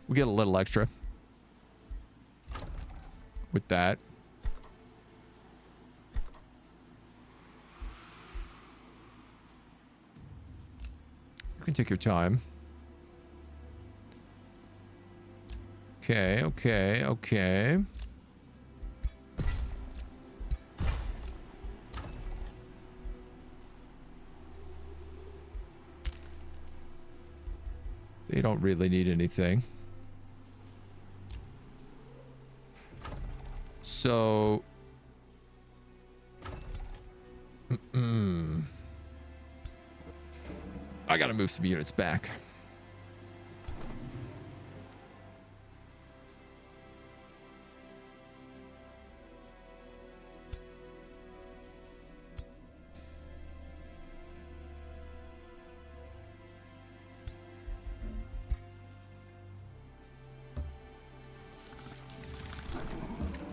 We get a little extra with that. You can take your time. Okay, okay, okay. They don't really need anything. So, I gotta move some units back.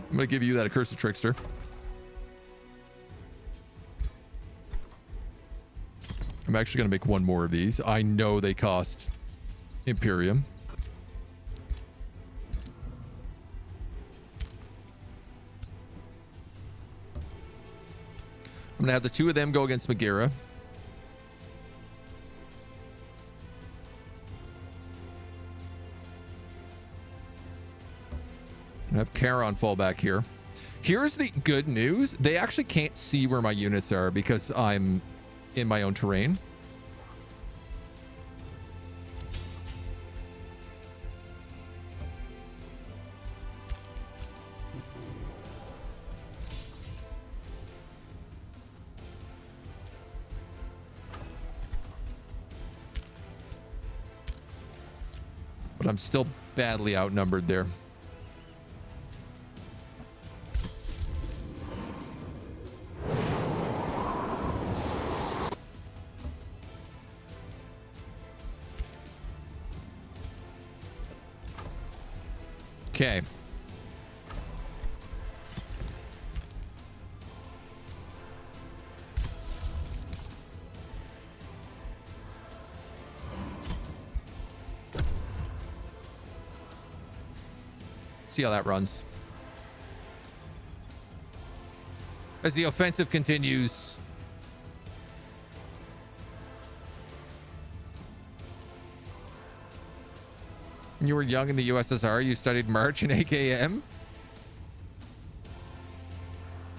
I'm gonna give you that Accursed Trickster. I'm actually gonna make one more of these. I know they cost Imperium. I'm gonna have the 2 of them go against Megara. I have Charon fall back here. Here's the good news. They actually can't see where my units are because I'm in my own terrain. But I'm still badly outnumbered there. Okay. See how that runs. As the offensive continues. When you were young in the USSR, you studied March and AKM?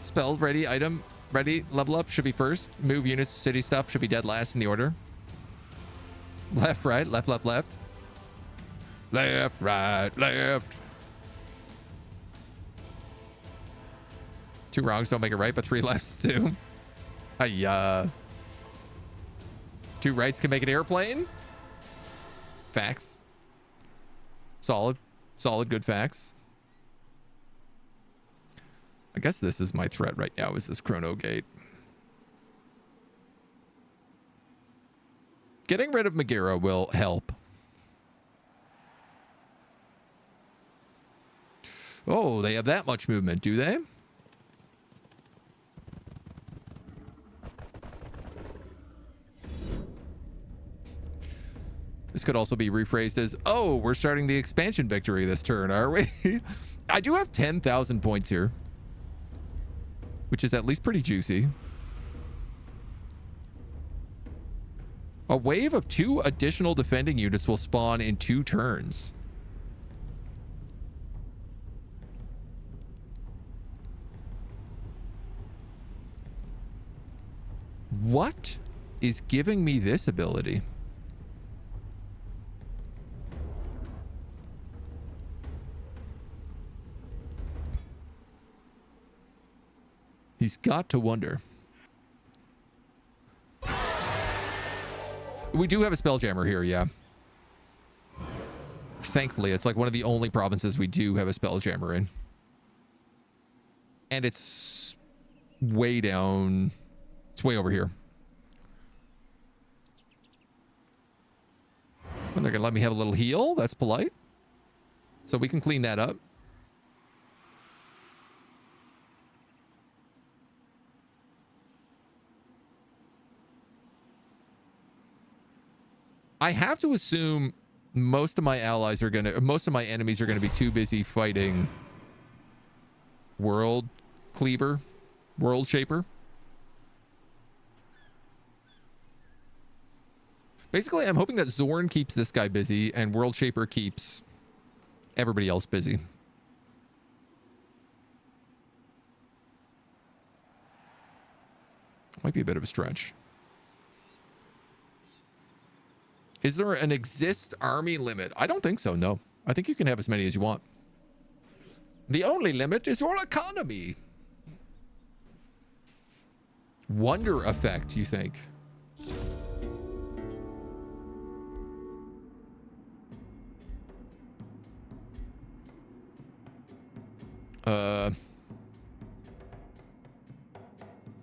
Spell, ready, item, ready, level up should be first. Move units, city stuff should be dead last in the order. Left, right, left, left, left. Left, right, left. Two wrongs don't make a right, but three lefts do. Hiya. Two rights can make an airplane. Facts. Solid. Solid, good facts. I guess this is my threat right now, is this Chrono Gate. Getting rid of Megara will help. Oh, they have that much movement, do they? This could also be rephrased as, oh, we're starting the expansion victory this turn, are we? I do have 10,000 points here, which is at least pretty juicy. A wave of 2 additional defending units will spawn in 2 turns. What is giving me this ability? He's got to wonder. We do have a Spelljammer here, yeah. Thankfully, it's like one of the only provinces we do have a Spelljammer in. And it's way down. It's way over here. And they're going to let me have a little heal. That's polite. So we can clean that up. I have to assume most of my allies are most of my enemies are gonna be too busy fighting World Cleaver, World Shaper. Basically, I'm hoping that Zorn keeps this guy busy and World Shaper keeps everybody else busy. Might be a bit of a stretch. Is there an exist army limit? I don't think so, no. I think you can have as many as you want. The only limit is your economy. Wonder effect, you think?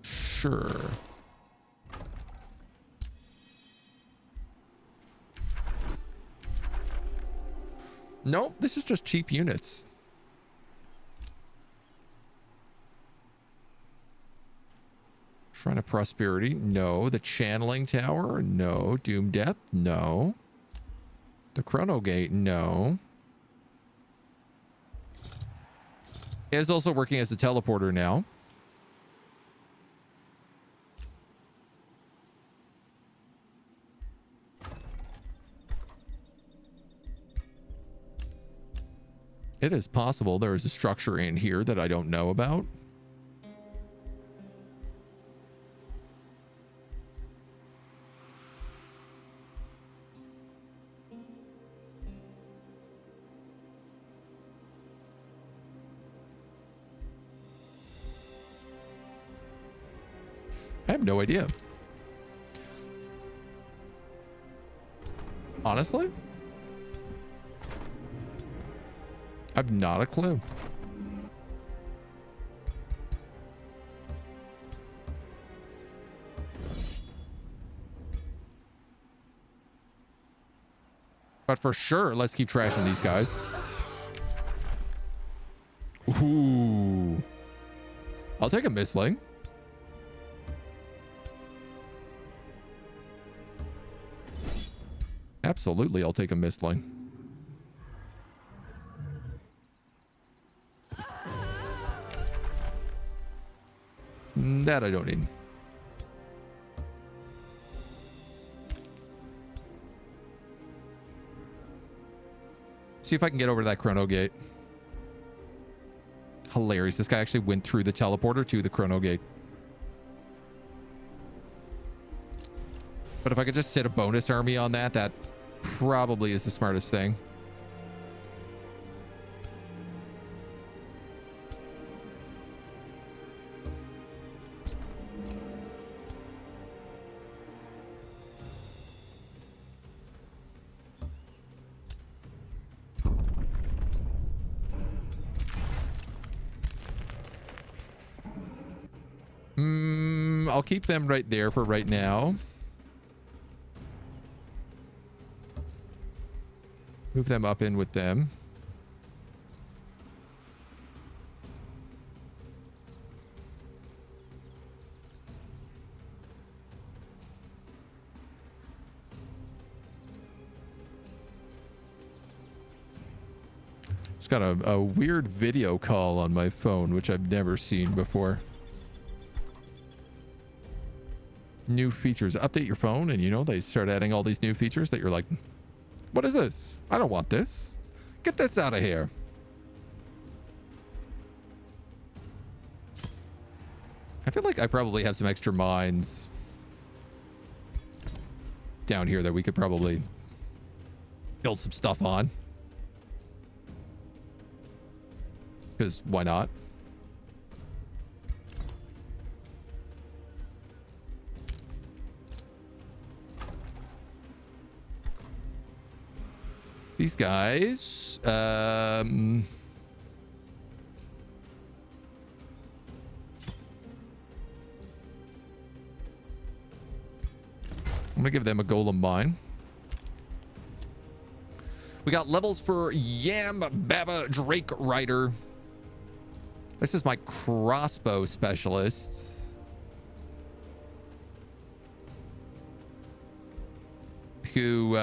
Sure. No, this is just cheap units. Shrine of Prosperity, no. The Channeling Tower, no. Doom Death, no. The Chrono Gate, no. It is also working as a teleporter now. It is possible there is a structure in here that I don't know about. I have no idea. Honestly? I've not a clue. But for sure, let's keep trashing these guys. Ooh. I'll take a misling. Absolutely, I'll take a misling. That I don't need. See if I can get over to that Chrono Gate. Hilarious. This guy actually went through the teleporter to the Chrono Gate. But if I could just sit a bonus army on that, that probably is the smartest thing. I'll keep them right there for right now. Move them up in with them. Just got a weird video call on my phone, which I've never seen before. New features. Update your phone, and you know, they start adding all these new features that you're like, what is this? I don't want this. Get this out of here. I feel like I probably have some extra mines down here that we could probably build some stuff on. Because why not? These guys, I'm gonna give them a golem mine. We got levels for Yam Baba Drake Rider. This is my crossbow specialist. Who,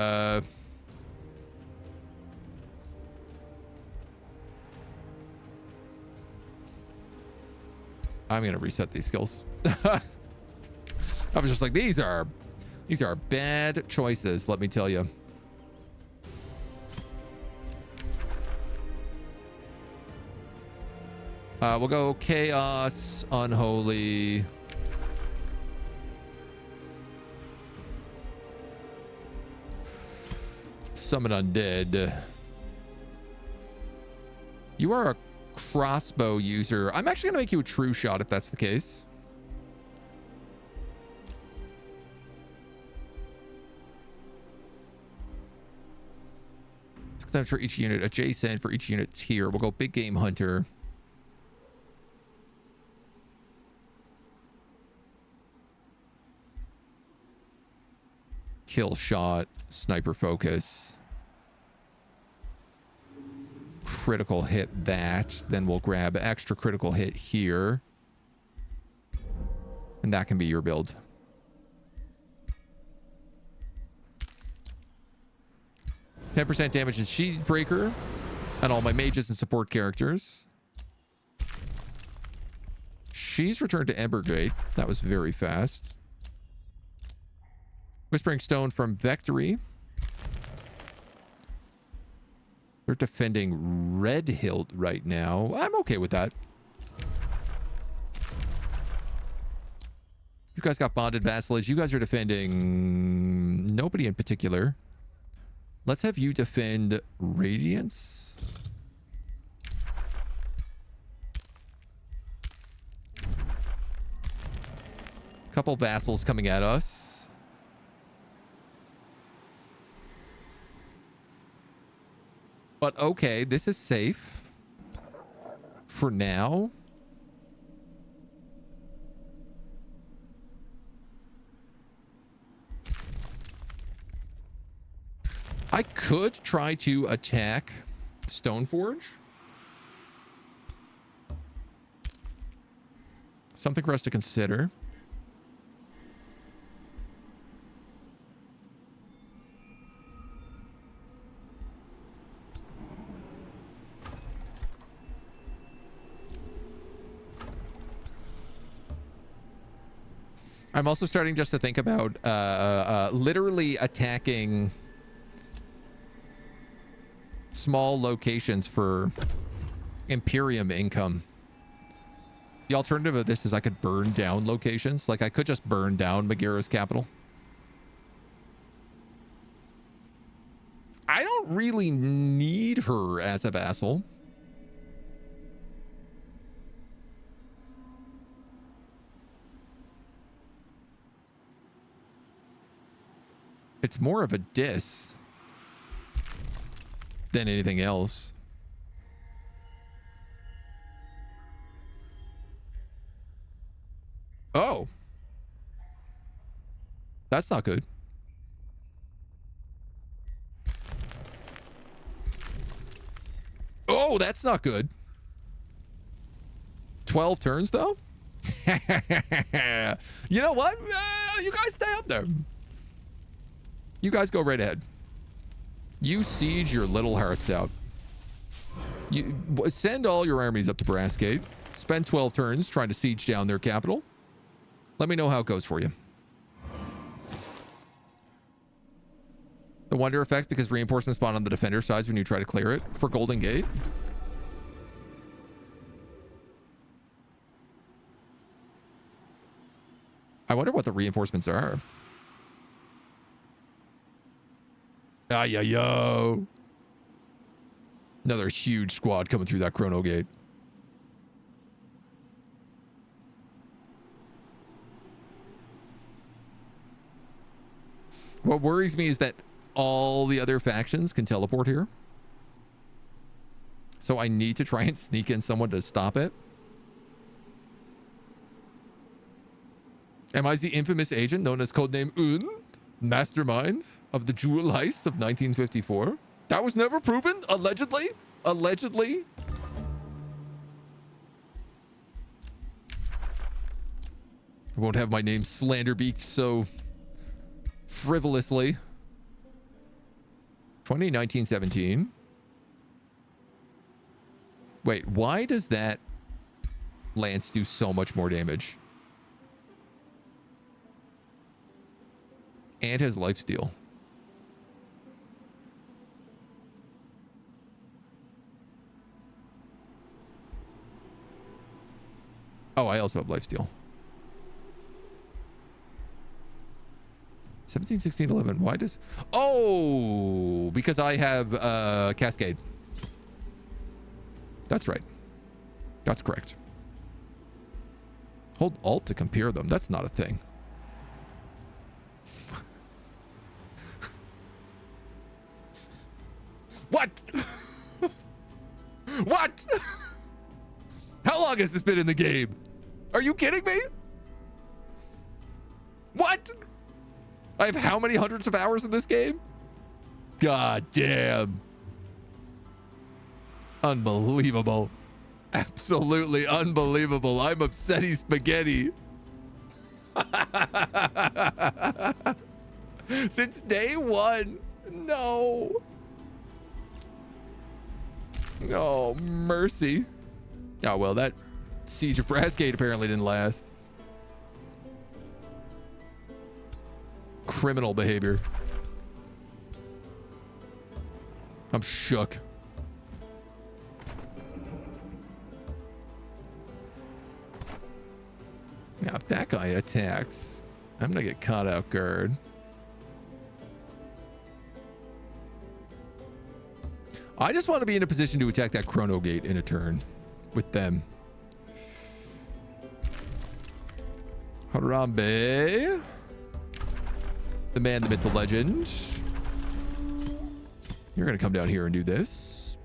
I'm gonna reset these skills. I was just like, these are bad choices, let me tell you. We'll go Chaos, Unholy. Summon Undead. You are a crossbow user. I'm actually gonna make you a true shot if that's the case. Times for each unit adjacent for each unit tier. We'll go big game hunter. Kill shot, sniper focus. Critical hit that. Then we'll grab extra critical hit here. And that can be your build. %10 damage in Sheet Breaker and all my mages and support characters. She's returned to Embergate. That was very fast. Whispering Stone from Vectory. They're defending Red Hilt right now. I'm okay with that. You guys got Bonded Vassalage. You guys are defending nobody in particular. Let's have you defend Radiance. Couple vassals coming at us. But okay, this is safe. For now. I could try to attack Stoneforge. Something for us to consider. I'm also starting just to think about literally attacking small locations for Imperium income. The alternative of this is I could burn down locations. Like I could just burn down Megara's capital. I don't really need her as a vassal. It's more of a diss than anything else. Oh. That's not good. Oh, that's not good. 12 turns, though? You know what? You guys stay up there. You guys go right ahead. You siege your little hearts out. You send all your armies up to Brassgate. Spend 12 turns trying to siege down their capital. Let me know how it goes for you. The wonder effect, because reinforcements spawn on the defender sides when you try to clear it for Golden Gate. I wonder what the reinforcements are. Yo. Another huge squad coming through that Chrono Gate. What worries me is that all the other factions can teleport here. So I need to try and sneak in someone to stop it. Am I the infamous agent known as codename Un? Mastermind of the jewel heist of 1954? That was never proven? Allegedly? Allegedly? I won't have my name slanderbeaked so frivolously. 1917. Wait, why does that lance do so much more damage? And has lifesteal. Oh, I also have lifesteal. 17, 16, 11. Why does... Oh, because I have Cascade. That's right. That's correct. Hold Alt to compare them. That's not a thing. What? What? How long has this been in the game? Are you kidding me? What? I have how many hundreds of hours in this game? God damn. Unbelievable. Absolutely unbelievable. I'm upsetty spaghetti. Since day one. No. Oh, mercy. Oh, well, that siege of Brassgate apparently didn't last. Criminal behavior. I'm shook. Now, if that guy attacks, I'm gonna get caught out guard. I just want to be in a position to attack that Chrono Gate in a turn with them. Harambe. The man, the myth, the legend. You're going to come down here and do this.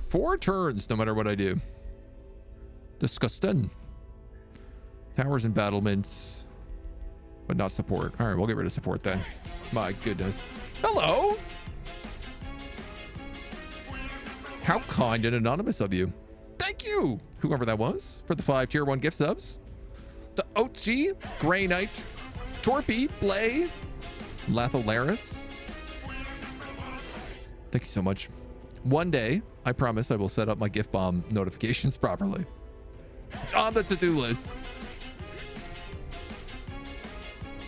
Four turns, no matter what I do. Disgusting. Towers and battlements. but not support. All right, we'll get rid of support then. My goodness. Hello. How kind and anonymous of you. Thank you, whoever that was, for the 5 tier 1 gift subs. The Ochi, Grey Knight, Torpy, Blay, Latholaris. Thank you so much. One day, I promise I will set up my gift bomb notifications properly. It's on the to-do list.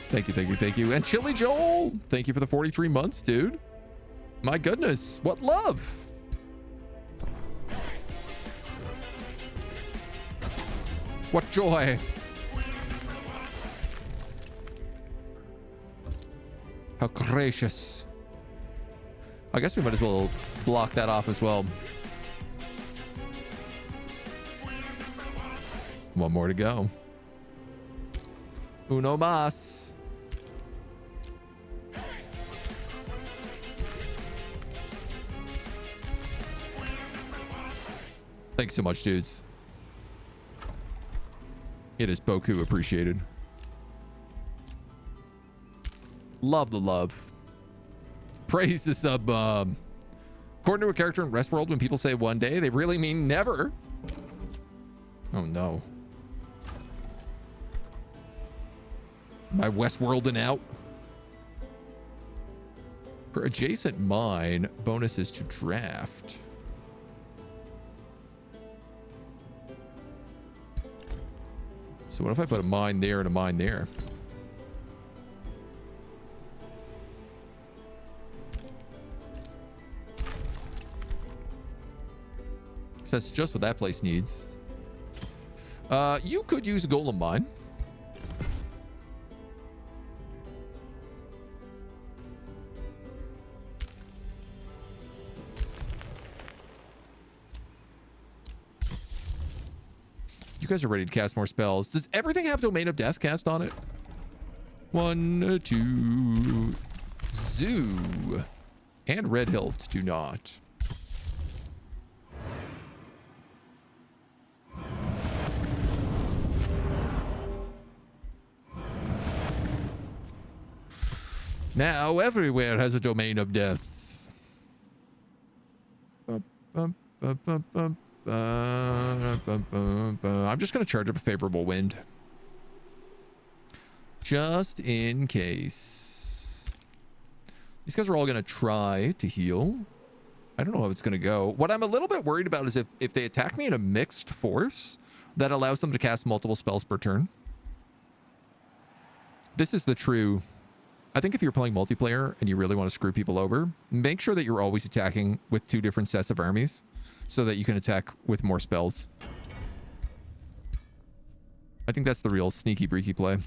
Thank you, thank you, thank you. And Chili Joel, thank you for the 43 months, dude. My goodness, what love. What joy. How gracious. I guess we might as well block that off as well. One more to go. Uno mas. Thanks so much, dudes. It is Boku appreciated. Love the love. Praise the sub. According to a character in Westworld, when people say one day, they really mean never. Oh no. Am I Westworlding out? For adjacent mine, bonuses to draft. So what if I put a mine there and a mine there? So that's just what that place needs. You could use a golem mine. You guys are ready to cast more spells. Does everything have Domain of Death cast on it? 1, 2. Zoo. And Red Hilt do not. Now everywhere has a Domain of Death. I'm just going to charge up a favorable wind. Just in case. These guys are all going to try to heal. I don't know how it's going to go. What I'm a little bit worried about is if they attack me in a mixed force, that allows them to cast multiple spells per turn. This is the true... I think if you're playing multiplayer and you really want to screw people over, make sure that you're always attacking with 2 different sets of armies so that you can attack with more spells. I think that's the real sneaky breaky play.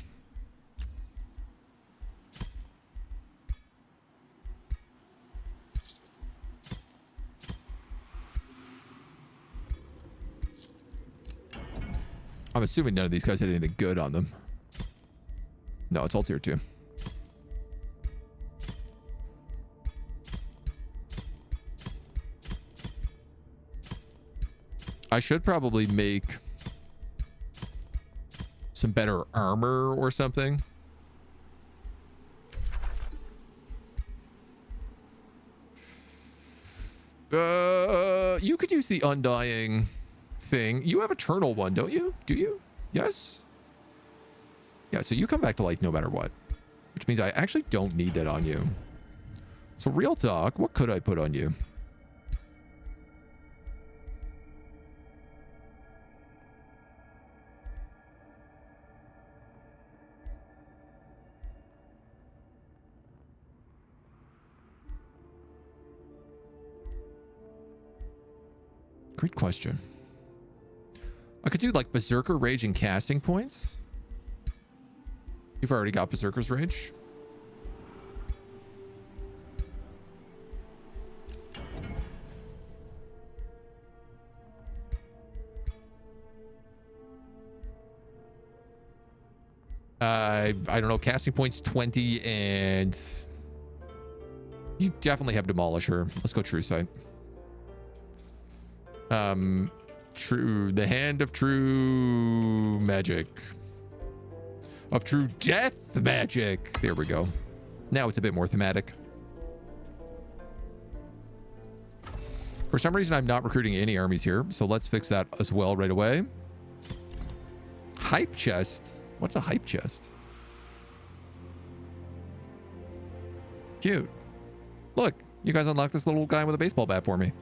I'm assuming none of these guys had anything good on them. No, it's all tier 2. I should probably make some better armor or something. You could use the Undying thing. You have Eternal one, don't you? Do you? Yes? Yeah, so you come back to life no matter what. Which means I actually don't need that on you. So real talk, what could I put on you? Great question. I could do like Berserker Rage and casting points. You've already got Berserker's Rage. I don't know, casting points 20 and you definitely have Demolisher. Let's go True Sight. The Hand of True Magic. of true death magic. There we go. Now it's a bit more thematic. For some reason, I'm not recruiting any armies here, so let's fix that as well right away. Hype chest? What's a hype chest? Cute. Look, you guys unlocked this little guy with a baseball bat for me.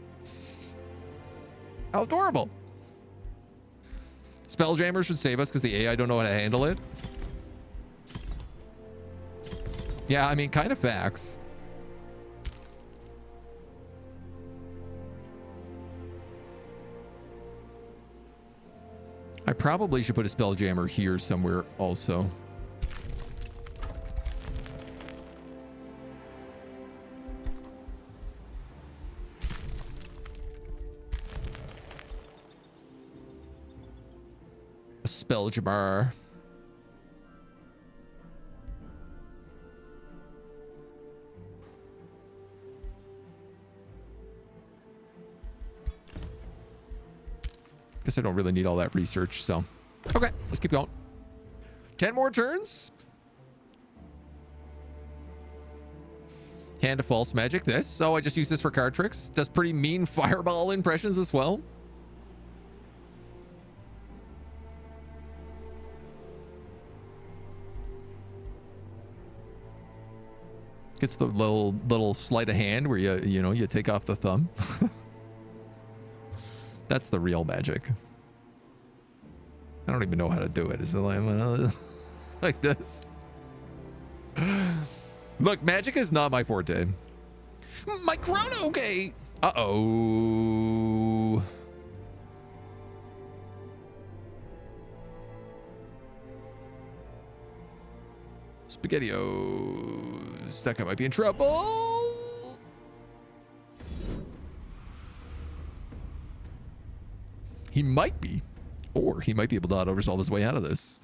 How adorable. Spelljammer should save us because the AI don't know how to handle it. Yeah, I mean, kind of facts. I probably should put a Spelljammer here somewhere also. A Spelljammer. Guess I don't really need all that research, so. Okay, let's keep going. 10 more turns. Hand of False Magic, this. So I just use this for card tricks. Does pretty mean fireball impressions as well. Gets the little sleight of hand where you take off the thumb. That's the real magic. I don't even know how to do it. Is it like this? Look, magic is not my forte. My Chrono gate. Uh-oh. SpaghettiOs. That guy might be in trouble. He might be, or he might be able to auto-resolve his way out of this.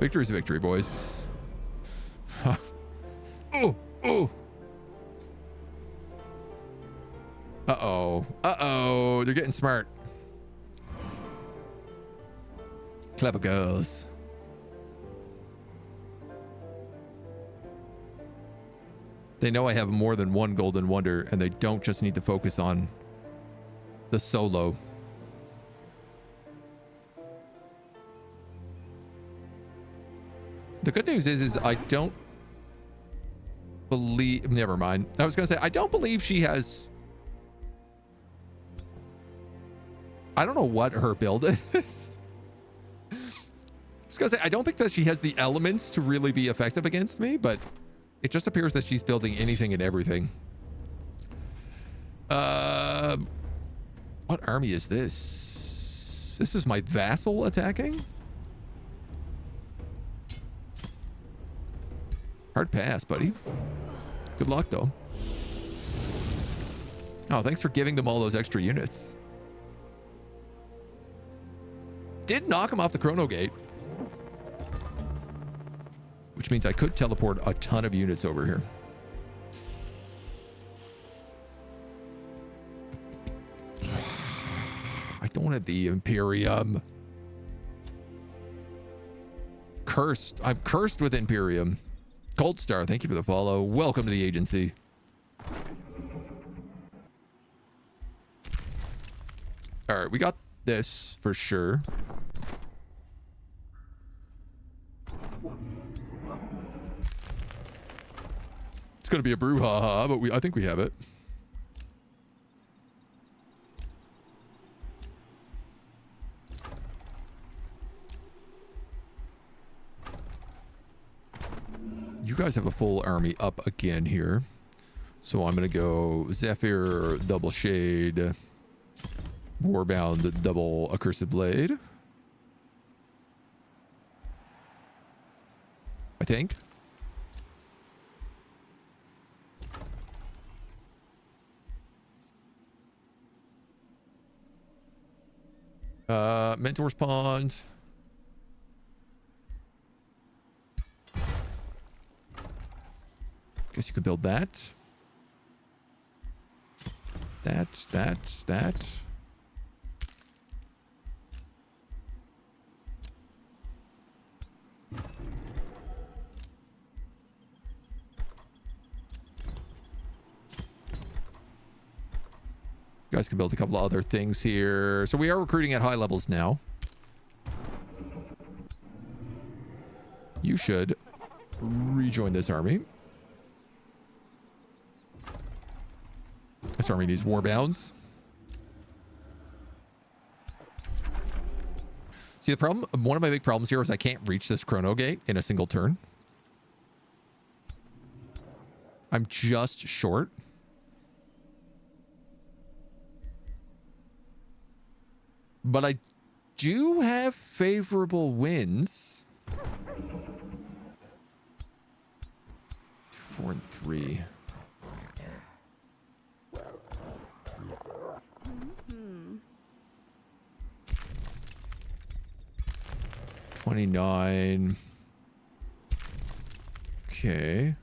Victory is victory, boys. Oh, oh. Uh-oh. Uh-oh. They're getting smart. Clever girls. They know I have more than one Golden Wonder, and they don't just need to focus on the solo. The good news is I don't believe... Never mind. I was going to say, I don't believe she has... I don't know what her build is. I was going to say, I don't think that she has the elements to really be effective against me, but... It just appears that she's building anything and everything. What army is this? This is my vassal attacking? Hard pass, buddy. Good luck, though. Oh, thanks for giving them all those extra units. Did knock him off the Chrono Gate. Which means I could teleport a ton of units over here. I don't have the Imperium. Cursed. I'm cursed with Imperium. Cold Star, thank you for the follow. Welcome to the agency. All right, we got this for sure. It's going to be a brouhaha, but I think we have it. You guys have a full army up again here. So I'm going to go Zephyr, Double Shade, Warbound, Double Accursed Blade. I think. Mentor's Pond. Guess you could build that. That. You guys can build a couple of other things here. So we are recruiting at high levels now. You should rejoin this army. This army needs war bounds. See, the problem, one of my big problems here is I can't reach this Chrono Gate in a single turn. I'm just short. But I do have favorable winds. 4 and 3. Hmm. 29. Okay.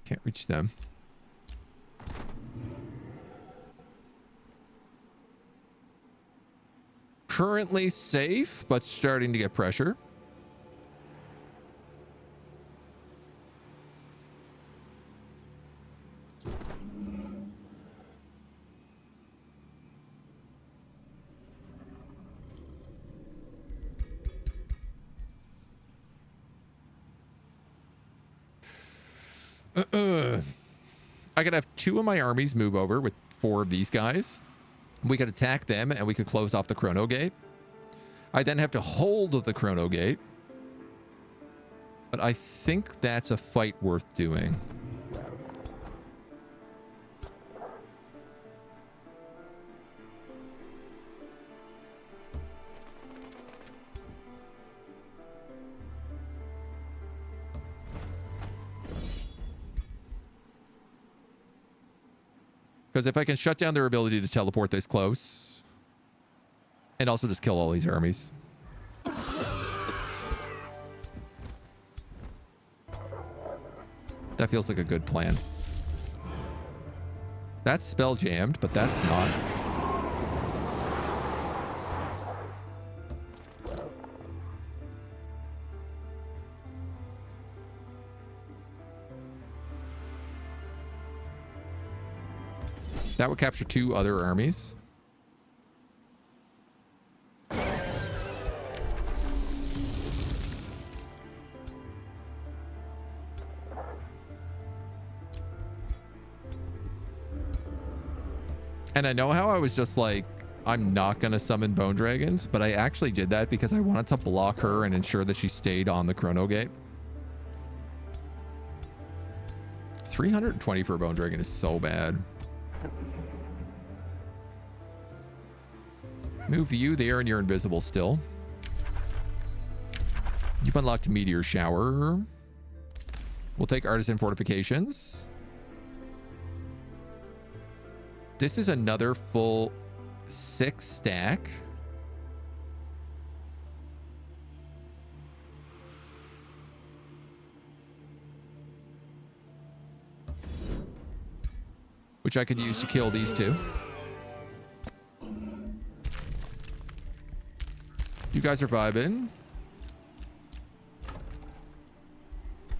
Can't reach them. Currently safe, but starting to get pressure. I could have 2 of my armies move over with 4 of these guys. We could attack them and we could close off the Chrono Gate. I then have to hold the Chrono Gate. But I think that's a fight worth doing. Because if I can shut down their ability to teleport this close, and also just kill all these armies. That feels like a good plan. That's spell jammed, but that's not. That would capture 2 other armies. And I know how I was just like, I'm not going to summon bone dragons, but I actually did that because I wanted to block her and ensure that she stayed on the Chrono Gate. 320 for a bone dragon is so bad. Move you there and you're invisible still. You've unlocked Meteor Shower. We'll take Artisan Fortifications. This is another full 6 stack. Which I could use to kill these 2. You guys are vibing.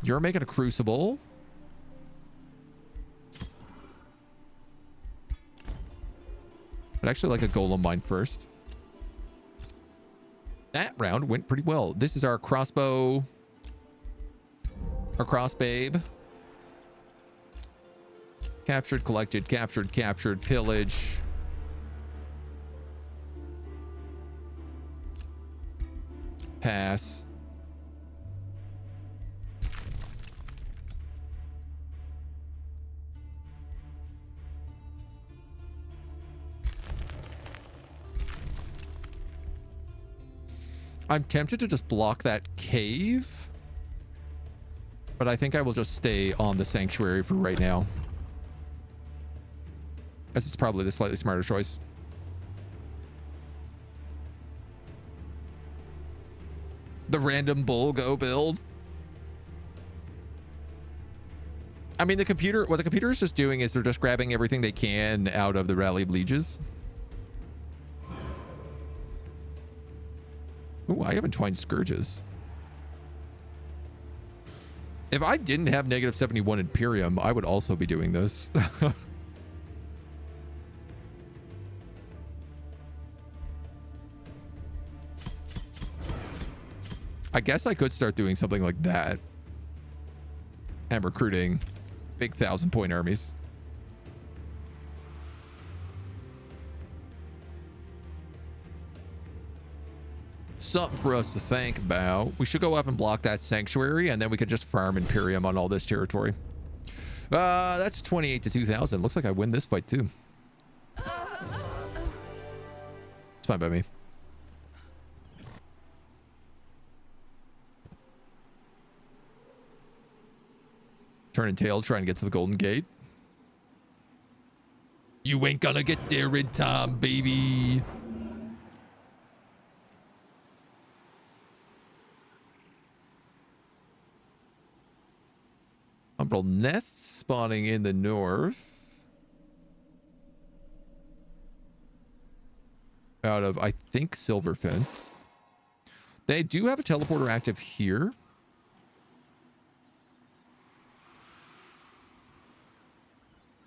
You're making a Crucible. I'd actually like a Golem Mine first. That round went pretty well. This is our crossbow. Our crossbabe. Captured, collected, captured, pillage. Pass. I'm tempted to just block that cave, but I think I will just stay on the sanctuary for right now, as it's probably the slightly smarter choice. The random bull go build. I mean, what the computer is just doing is they're just grabbing everything they can out of the Rally of Lieges. Ooh, I have Entwined Scourges. If I didn't have negative 71 Imperium, I would also be doing this. I guess I could start doing something like that. And recruiting big 1,000-point armies. Something for us to think about. We should go up and block that sanctuary, and then we could just farm Imperium on all this territory. That's 28 to 2,000. Looks like I win this fight too. It's fine by me. Turn and tail, trying to get to the Golden Gate. You ain't gonna get there in time, baby. Umbral nests spawning in the north. Out of, I think, Silver Fence. They do have a teleporter active here.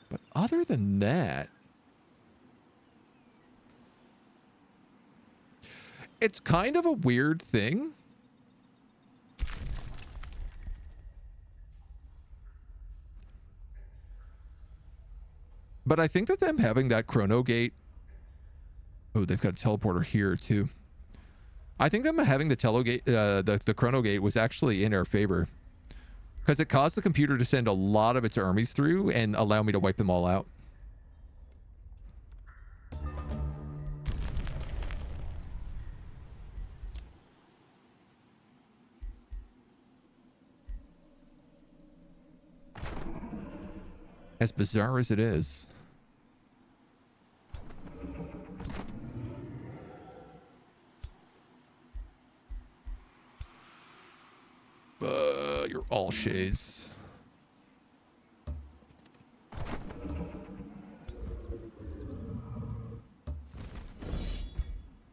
But other than that, it's kind of a weird thing. But I think that them having that Chrono Gate... Oh, they've got a teleporter here too. I think them having the the Chrono Gate was actually in our favor. Because it caused the computer to send a lot of its armies through and allow me to wipe them all out. As bizarre as it is. You're all shades.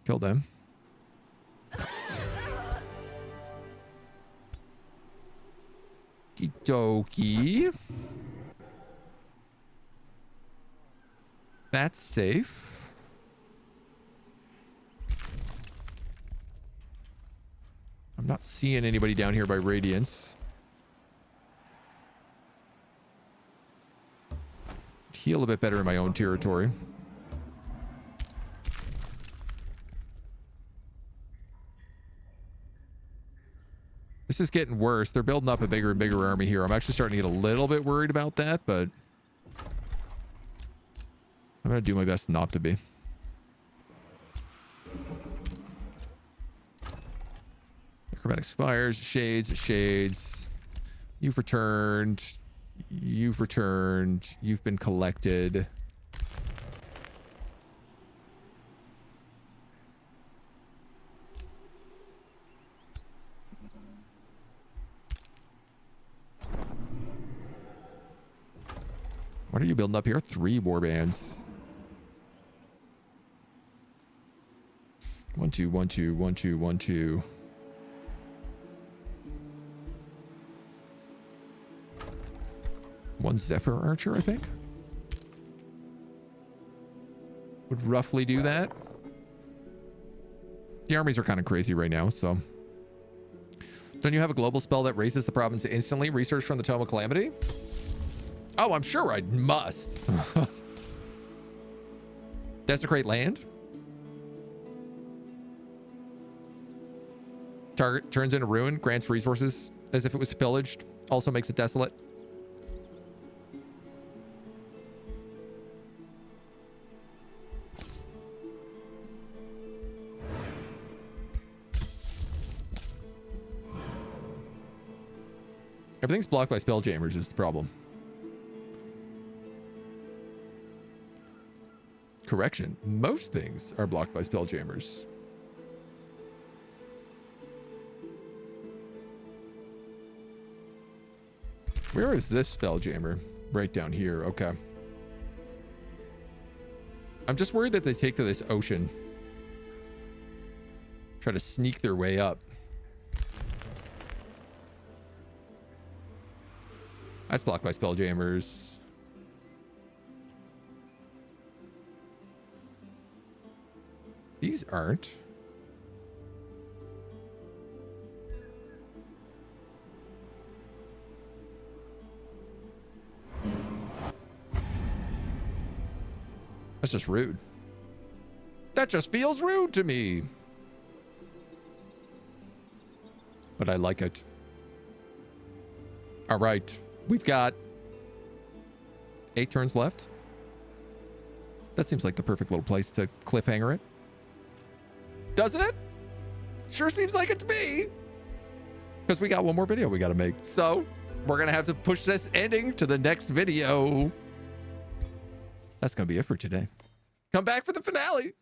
Kill them. Okie-dokie. That's safe. I'm not seeing anybody down here by Radiance. Heal a bit better in my own territory. This is getting worse. They're building up a bigger and bigger army here. I'm actually starting to get a little bit worried about that, but I'm going to do my best not to be. Chromatic Spires, Shades. You've returned. You've been collected. What are you building up here? 3 warbands. 1, 2, 1, 2, 1, 2, 1, 2. One Zephyr Archer, I think. Would roughly do that. The armies are kind of crazy right now, so. Don't you have a global spell that raises the province instantly? Research from the Tome of Calamity? Oh, I'm sure I must. Desecrate land? Target turns into ruin, grants resources as if it was pillaged, also makes it desolate. Everything's blocked by Spelljammers is the problem. Correction. Most things are blocked by Spelljammers. Where is this Spelljammer? Right down here. Okay. I'm just worried that they take to this ocean. Try to sneak their way up. That's blocked by Spelljammers. These aren't. That's just rude. That just feels rude to me. But I like it. All right. We've got 8 turns left. That seems like the perfect little place to cliffhanger it. Doesn't it? Sure seems like it to me. Because we got one more video we got to make. So we're going to have to push this ending to the next video. That's going to be it for today. Come back for the finale.